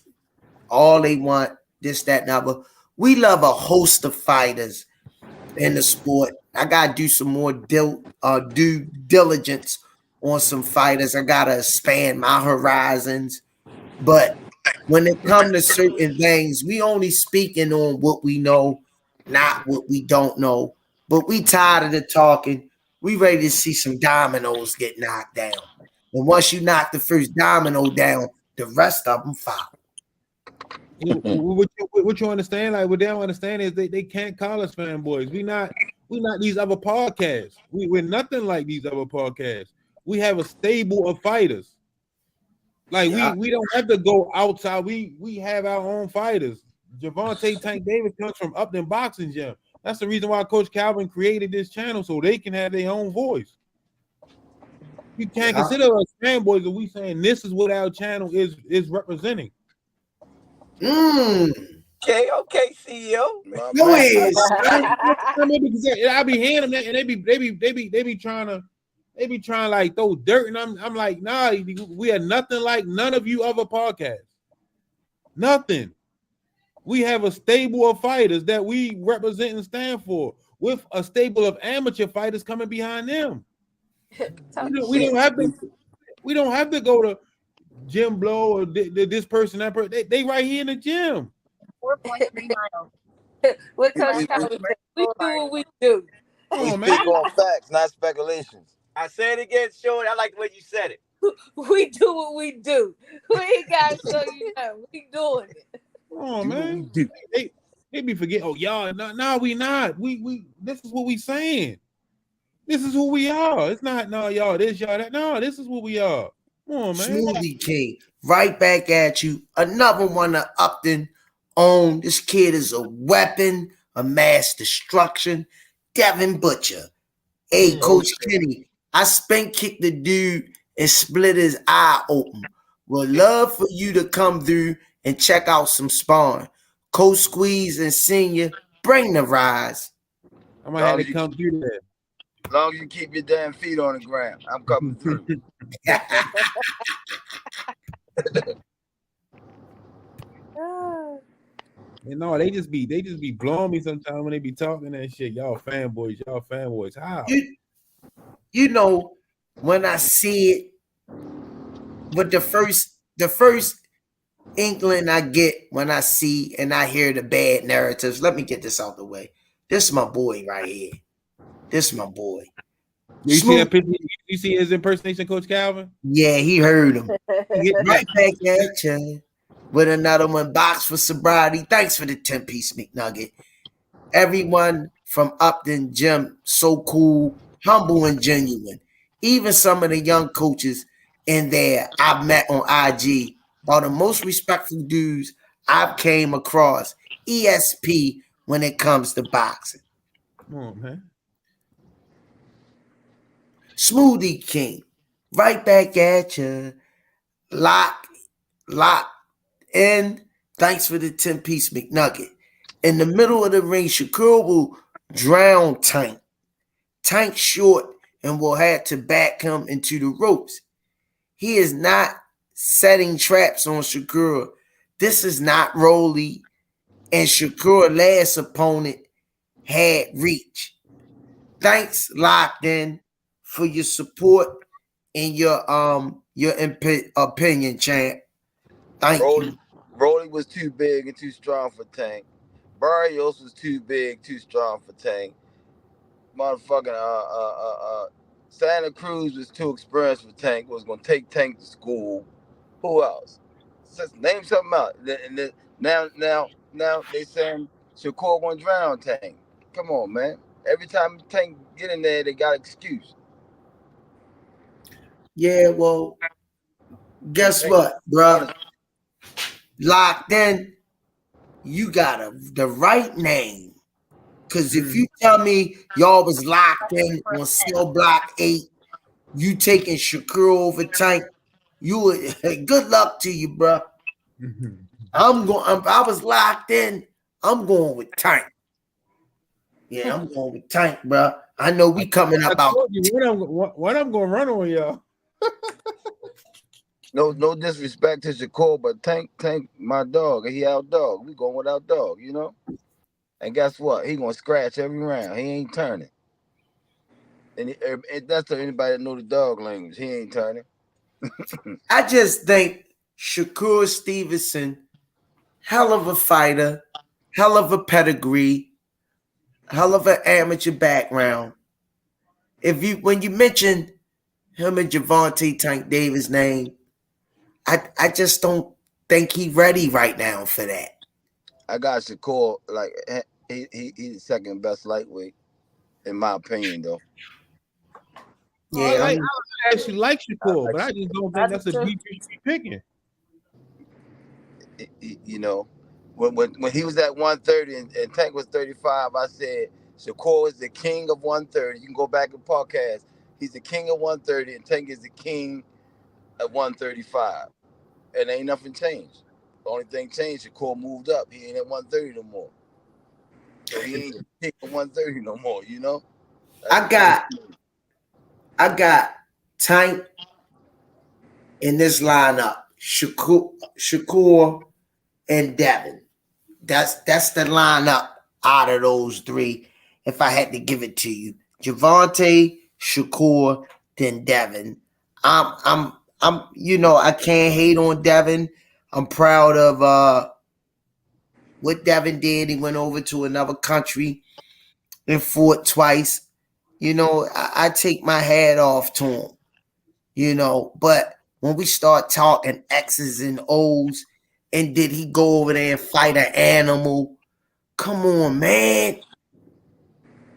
all they want, this, that, and other. We love a host of fighters in the sport. I gotta do some more due diligence on some fighters. I gotta expand my horizons. But when it comes to certain things, we only speaking on what we know, not what we don't know. But we tired of the talking. We ready to see some dominoes get knocked down. And once you knock the first domino down, the rest of them follow. What you understand, like what they don't understand is they can't call us fanboys. We not these other podcasts. We're nothing like these other podcasts. We have a stable of fighters. Like we don't have to go outside. We have our own fighters. Javante Tank Davis comes from Upton Boxing Gym. That's the reason why Coach Calvin created this channel, so they can have their own voice. You can't consider us fanboys if we saying this is what our channel is representing. Okay, CEO. Go ahead. I be hearing them and they be trying to like throw dirt, and I'm like, nah, we are nothing like none of you other podcasts. Nothing. We have a stable of fighters that we represent and stand for, with a stable of amateur fighters coming behind them. We don't have to go to Jim Blow or this person, that person. They right here in the gym. 4.3 miles. What Coach Calvin said, we do what we do. We speak on facts, not speculations. I said it again, Shorty. I like the way you said it. We do what we do. We ain't gotta show you nothing. We doing it. Oh man, they be forget. Oh y'all, no, we not. We this is what we saying. This is who we are. It's not no y'all this y'all that. No, this is what we are. Come on, man. Smoothie King, right back at you. Another one of Upton own. This kid is a weapon of mass destruction. Devin Butcher. Hey, Coach Kenny, I spin kicked the dude and split his eye open. Would love for you to come through and check out some sparring. Coach Squeeze and Senior, bring the Rize. I'm gonna have to come through there. As long as you keep your damn feet on the ground, I'm coming through. You know, they just be blowing me sometimes when they be talking that shit. Y'all fanboys. How? You know, when I see it, but the first inkling I get when I see and I hear the bad narratives, let me get this out the way. This is my boy right here. This is my boy. You see that picture? You see his impersonation, Coach Calvin? Yeah, he heard him. He get right back at you with another one. Box for sobriety. Thanks for the 10-piece McNugget. Everyone from Upton Gym, so cool. humble and genuine. Even some of the young coaches in there I've met on IG are the most respectful dudes I've came across. ESP when it comes to boxing. Come on, man. Smoothie King, right back at you. Lock, lock in. Thanks for the 10-piece McNugget. In the middle of the ring, Shakur will drown Tank. Tank short and will have to back him into the ropes. He is not setting traps on Shakur. This is not Rolly. And Shakur last opponent had reach. Thanks, Locked In, for your support and your opinion, champ. Thank you. Rolly was too big and too strong for Tank. Barrios was too big, too strong for Tank. Motherfucking Santa Cruz was too experienced for Tank. Was gonna take Tank to school. Who else? Just name something out. And then, now they saying Shakur gonna drown Tank. Come on, man. Every time Tank get in there, they got an excuse. Yeah, well, guess what, bruh? Locked In, you got the right name. Because if you tell me y'all was locked in on cell block 8, you taking Shakur over Tank, you would, good luck to you, bruh. I was locked in. I'm going with Tank. Yeah, I'm going with Tank, bruh. I know we coming up out. When I'm gonna run on y'all. No disrespect to Shakur, but Tank, my dog. He out dog. We going without dog, you know. And guess what? He gonna scratch every round. He ain't turning. And that's to anybody that know the dog language. He ain't turning. I just think Shakur Stevenson, hell of a fighter, hell of a pedigree, hell of an amateur background. When you mention him and Javante Tank Davis' name, I just don't think he's ready right now for that. I got Shakur like he's the second best lightweight in my opinion, though. Yeah, I actually like Shakur, but I just don't think that's a deep picking. You know, when he was at 130 and Tank was 35, I said Shakur is the king of 130. You can go back and podcast. He's the king of 130, and Tank is the king of 135. And ain't nothing changed. The only thing changed, Shakur moved up. He ain't at 130 no more. So he ain't the king of 130 no more, you know? I got Tank in this lineup. Shakur and Devin. That's the lineup out of those three. If I had to give it to you, Javante, Shakur, then Devin. I'm I can't hate on Devin. I'm proud of what Devin did. He went over to another country and fought twice. I take my hat off to him. But when we start talking X's and O's, and did he go over there and fight an animal? Come on, man.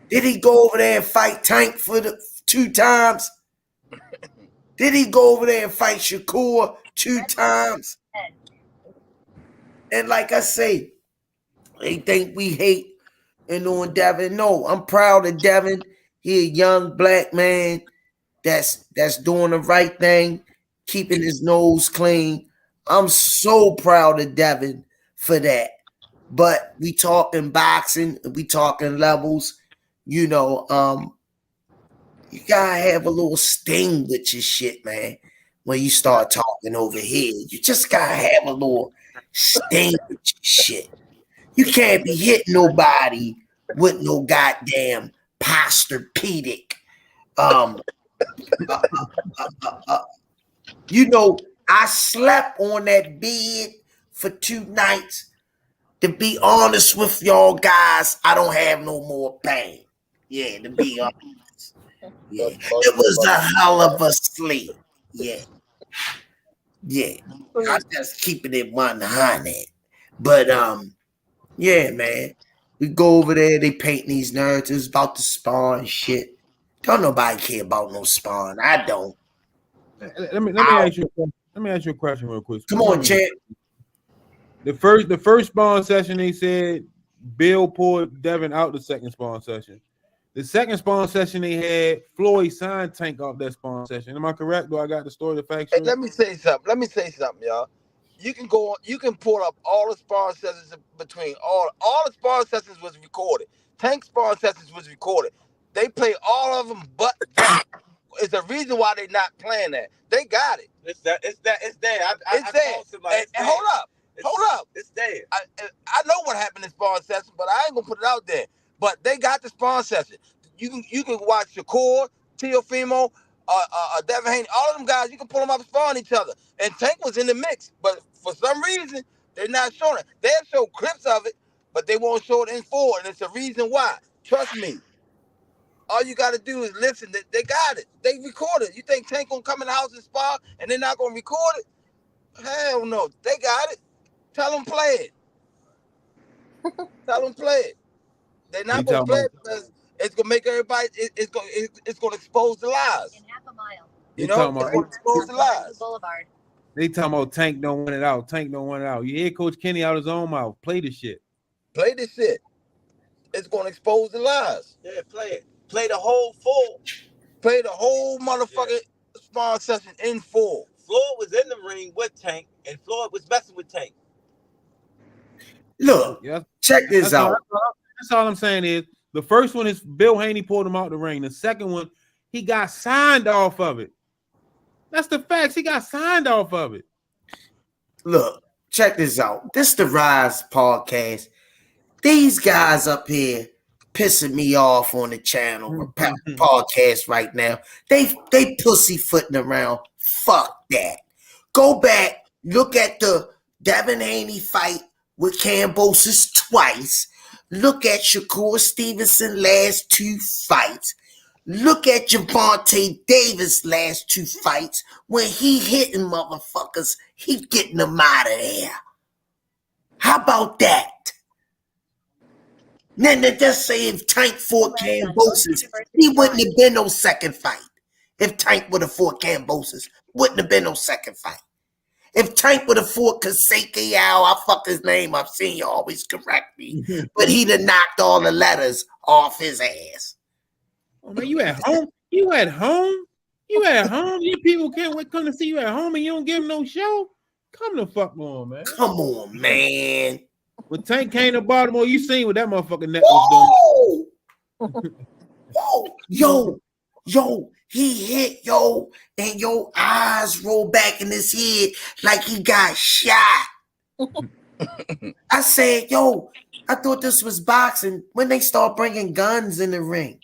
Did he go over there and fight Tank for the 2 times? Did he go over there and fight Shakur 2 times? And like I say, they think we hate and on Devin. No, I'm proud of Devin. He a young black man that's doing the right thing, keeping his nose clean. I'm so proud of Devin for that. But we talking boxing, we talking levels. You gotta have a little sting with your shit, man. When you start talking over here, you just gotta have a little sting with your shit. You can't be hitting nobody with no goddamn posturpedic. I slept on that bed for 2 nights. To be honest with y'all guys, I don't have no more pain. Yeah, to be honest. Yeah. It was a hell of a sleep. Yeah. Yeah. I'm just keeping it 100. But yeah, man. We go over there, they paint these narratives about the spar and shit. Don't nobody care about no spawn. I don't. Let me ask you. Let me ask you a question real quick. Come on, champ. The first spawn session, they said Bill pulled Devin out the second spawn session. The second spawn session, they had Floyd signed Tank off that spawn session. Am I correct? Do I got the story the facts? Hey, let me say something, y'all. You can go on. You can pull up all the spawn sessions between all the spawn sessions was recorded. Tank spawn sessions was recorded. They play all of them, but that. It's the reason why they not playing that. They got it. It's there. It's there. It's there. And hold up. It's there. I know what happened in spawn session, but I ain't gonna put it out there. But they got the spawn session. You can watch Shakur, Teofimo, Devin Haney, all of them guys. You can pull them up and spawn each other. And Tank was in the mix, but for some reason they're not showing it. They'll show clips of it, but they won't show it in full, and it's a reason why. Trust me. All you got to do is listen. They got it. They recorded. You think Tank gonna come in the house and spar and they're not gonna record it? Hell no. They got it. Tell them play it. Tell them play it. They're not gonna play it because it's gonna make everybody. It's gonna expose the lies. In half a mile. You know, it's gonna expose the lies. Boulevard. They talking about Tank don't win it out. Tank don't win it out. You hear Coach Kenny out his own mouth. Play the shit. Play this shit. It's gonna expose the lies. Yeah, play it. Play the whole full. Play the whole motherfucking spawn session in full. Floyd was in the ring with Tank, and Floyd was messing with Tank. Look, check this out. That's all I'm saying is the first one is Bill Haney pulled him out the ring. The second one, he got signed off of it. That's the facts. He got signed off of it. Look, check this out. This the Rize podcast. These guys up here pissing me off on the channel podcast right now. They pussyfooting around. Fuck that. Go back, look at the Devin Haney fight with Kambosos twice. Look at Shakur Stevenson last two fights. Look at Javante Davis last two fights. When he hitting motherfuckers, he getting them out of there. How about that? Then they just say if Tank fought Kambosos, he wouldn't have been no second fight. If Tank would have fought Kambosos, wouldn't have been no second fight. If Tank would have fought Kaseki Al, I fuck his name up, seen you always correct me. But he'd have knocked all the letters off his ass. Oh man, you at home? You at home? You at home? You people can't wait come to see you at home and you don't give them no show? Come the fuck on, man. Come on, man. When Tank came to Baltimore, you seen what that motherfucking net was doing. Whoa, yo, he hit, and your eyes roll back in his head like he got shot. I said, I thought this was boxing when they start bringing guns in the ring.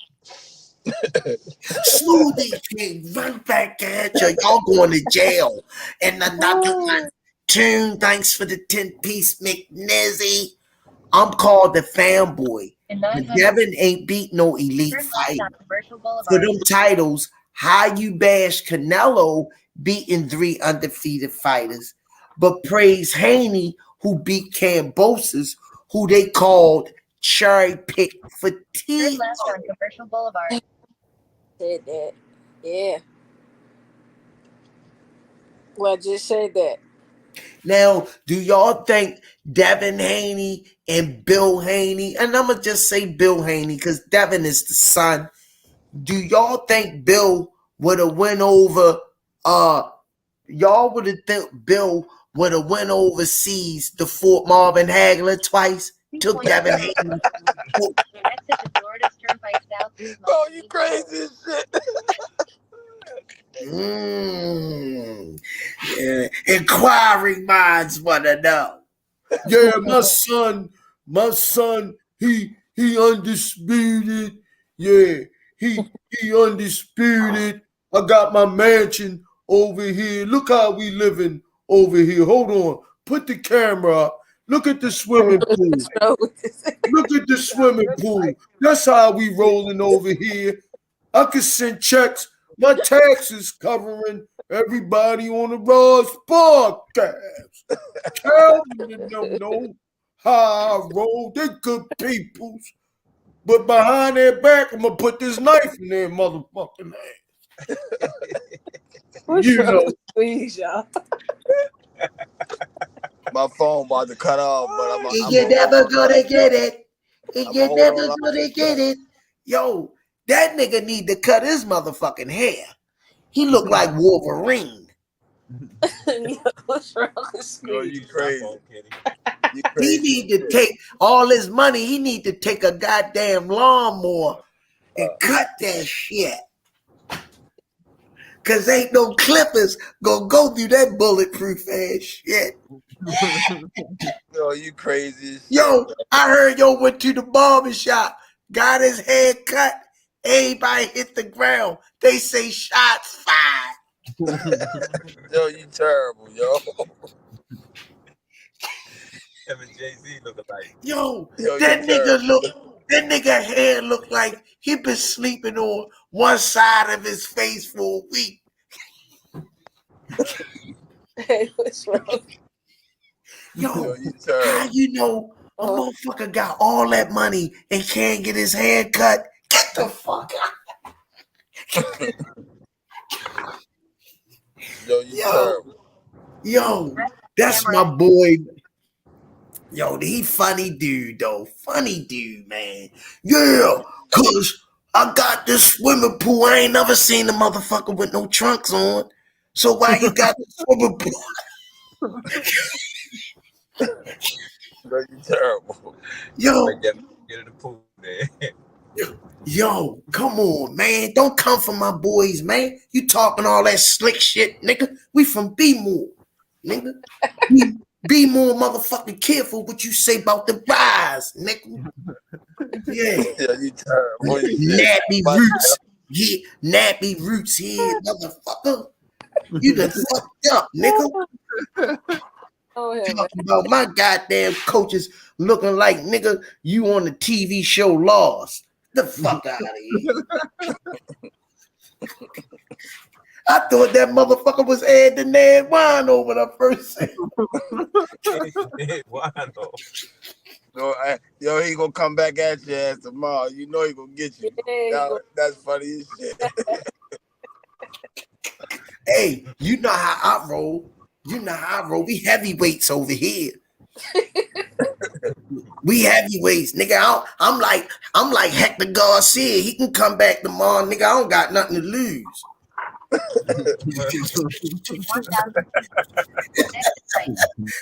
Smoothie came right back at you. Y'all going to jail. And another one. Tune, thanks for the 10-piece McNizzy. I'm called the fanboy. Devin ain't beat no elite fight. For them titles, how you bash Canelo beating 3 undefeated fighters, but praise Haney who beat Kambosos, who they called cherry pick fatigue. Last on Commercial Boulevard. Said that. Yeah. Well, just said that. Now, do y'all think Devin Haney and Bill Haney, and I'm going to just say Bill Haney because Devin is the son, do y'all think Bill would have went over, y'all would have think Bill would have went overseas to Fort Marvin Hagler twice, took Devin Haney. Oh, you crazy as shit. Yeah. Inquiring minds want to know. Yeah, my son, he undisputed. Yeah, he undisputed. I got my mansion over here. Look how we living over here. Hold on. Put the camera up. Look at the swimming pool. Look at the swimming pool. That's how we rolling over here. I could send checks. My taxes covering everybody on the Rize podcast. Tell them know how I roll. They good peoples. but behind their back, I'm gonna put this knife in their motherfucking ass. What's You wrong know, with Squeeze, y'all? My phone about to cut off, but I'm and I'm you're gonna hold never on gonna line. get it. And I'm gonna you're hold never on line gonna and get check. it. Yo, that nigga need to cut his motherfucking hair. He look like Wolverine. What's wrong with Yo, Squeeze? you crazy. You He crazy need as to shit. take all his money. He need to take a goddamn lawnmower and cut that shit. Cause ain't no clippers gonna go through that bulletproof ass shit. Yo, you crazy as shit. Yo, I heard yo went to the barber shop, got his hair cut. Everybody hit the ground. They say shots fired. Yo, you terrible, yo. Him and Jay-Z looking like. Yo, Yo, you that nigga terrible. look. That nigga hair look like he been sleeping on one side of his face for a week. Hey, what's wrong? Yo, Yo, you how terrible. you know a motherfucker got all that money and can't get his hair cut? Get the fuck out. Yo, you Yo, terrible. yo, that's my boy. Yo, he funny dude though. Funny dude, man. Yeah, cause I got this swimming pool. I ain't never seen a motherfucker with no trunks on. So why you got the swimming pool? Yo, you terrible. Yo, Like that get in the pool there. yo, come on, man. Don't come for my boys, man. You talking all that slick shit, nigga. We from B-More, nigga. Be more motherfucking careful what you say about the rise, nigga. Yeah. Yo, you terrible as shit. Nappy My, roots. Yeah, nappy roots here, motherfucker. You done fucked up, nigga. Oh, hell, man. Talking about my goddamn coaches looking like nigga, you on the TV show Lost. The fuck out of here. I thought that motherfucker was Ed the Ned Wine over the first Why no? yo, he gonna come back at your ass tomorrow. You know he gonna get you. Yeah, That's funny as shit. Hey, you know how I roll. You know how I roll. We heavyweights over here. We heavyweights, nigga. I'm like Hector Garcia. He can come back tomorrow, nigga. I don't got nothing to lose.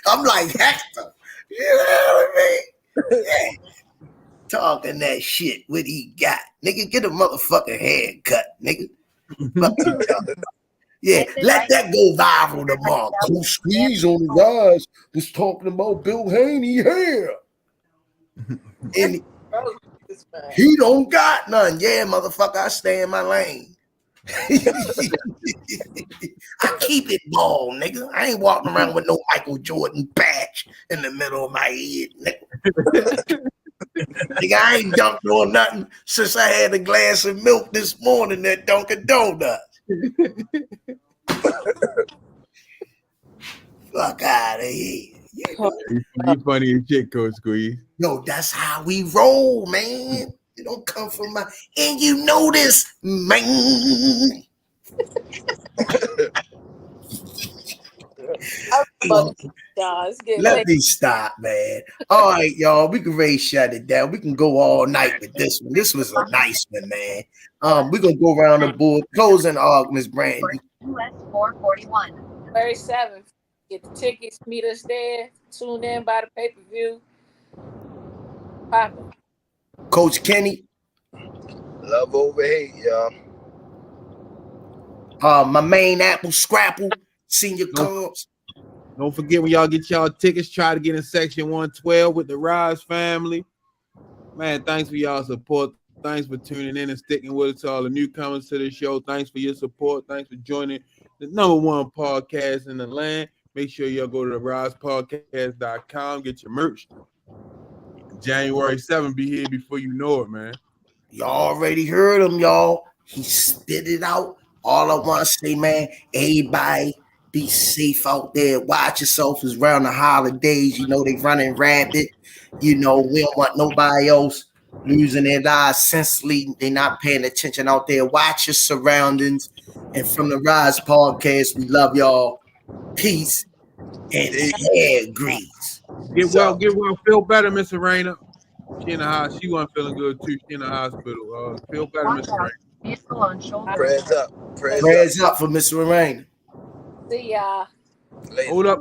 I'm like Hector. You know what I mean? Yeah. Talking that shit. What he got, nigga? Get a motherfucking haircut, nigga. Fuck you talking about? Yeah, let that go viral tomorrow. Cool Squeeze on the rise was talking about Bill Haney hair. And he don't got none. Yeah, motherfucker, I stay in my lane. I keep it bald, nigga. I ain't walking around with no Michael Jordan patch in the middle of my head, nigga. Nigga, I ain't dunked on nothing since I had a glass of milk this morning at Dunkin' Donuts. Fuck out of here. You funny as shit, Coach Squeeze. Yo, that's how we roll, man. You don't come from my, and you know this, man. Let me stop, man. All right, y'all. We can really shut it down. We can go all night with this one. This was a nice one, man. We're gonna go around the board. Closing arguments, Brandon. US 441. February 7th. Get the tickets, meet us there. Tune in by the pay-per-view. Poppin'. Coach Kenny. Love over hate, y'all. My main apple Scrapple, Senior Cubs. Don't forget when y'all get y'all tickets, try to get in section 112 with the Rize family. Man, thanks for y'all support. Thanks for tuning in and sticking with us. To all the newcomers to the show, thanks for your support. Thanks for joining the #1 podcast in the land. Make sure y'all go to the risepodcast.com, get your merch. January 7th, be here before you know it, man. Y'all already heard him, y'all. He spit it out. All I want to say, man, everybody be safe out there. Watch yourself. It's around the holidays. You know, they running rampant. You know, we don't want nobody else losing their lives senselessly. They're not paying attention out there. Watch your surroundings. And from the Rize podcast, we love y'all. Peace and hair grease. Get well, feel better, Miss Arena. She in the house. She wasn't feeling good too. She in the hospital. Feel better, Miss Arena. Vehicle on shoulder. Prayers up. Prayers up for Miss Lorraine. See y'all. Later. Hold up.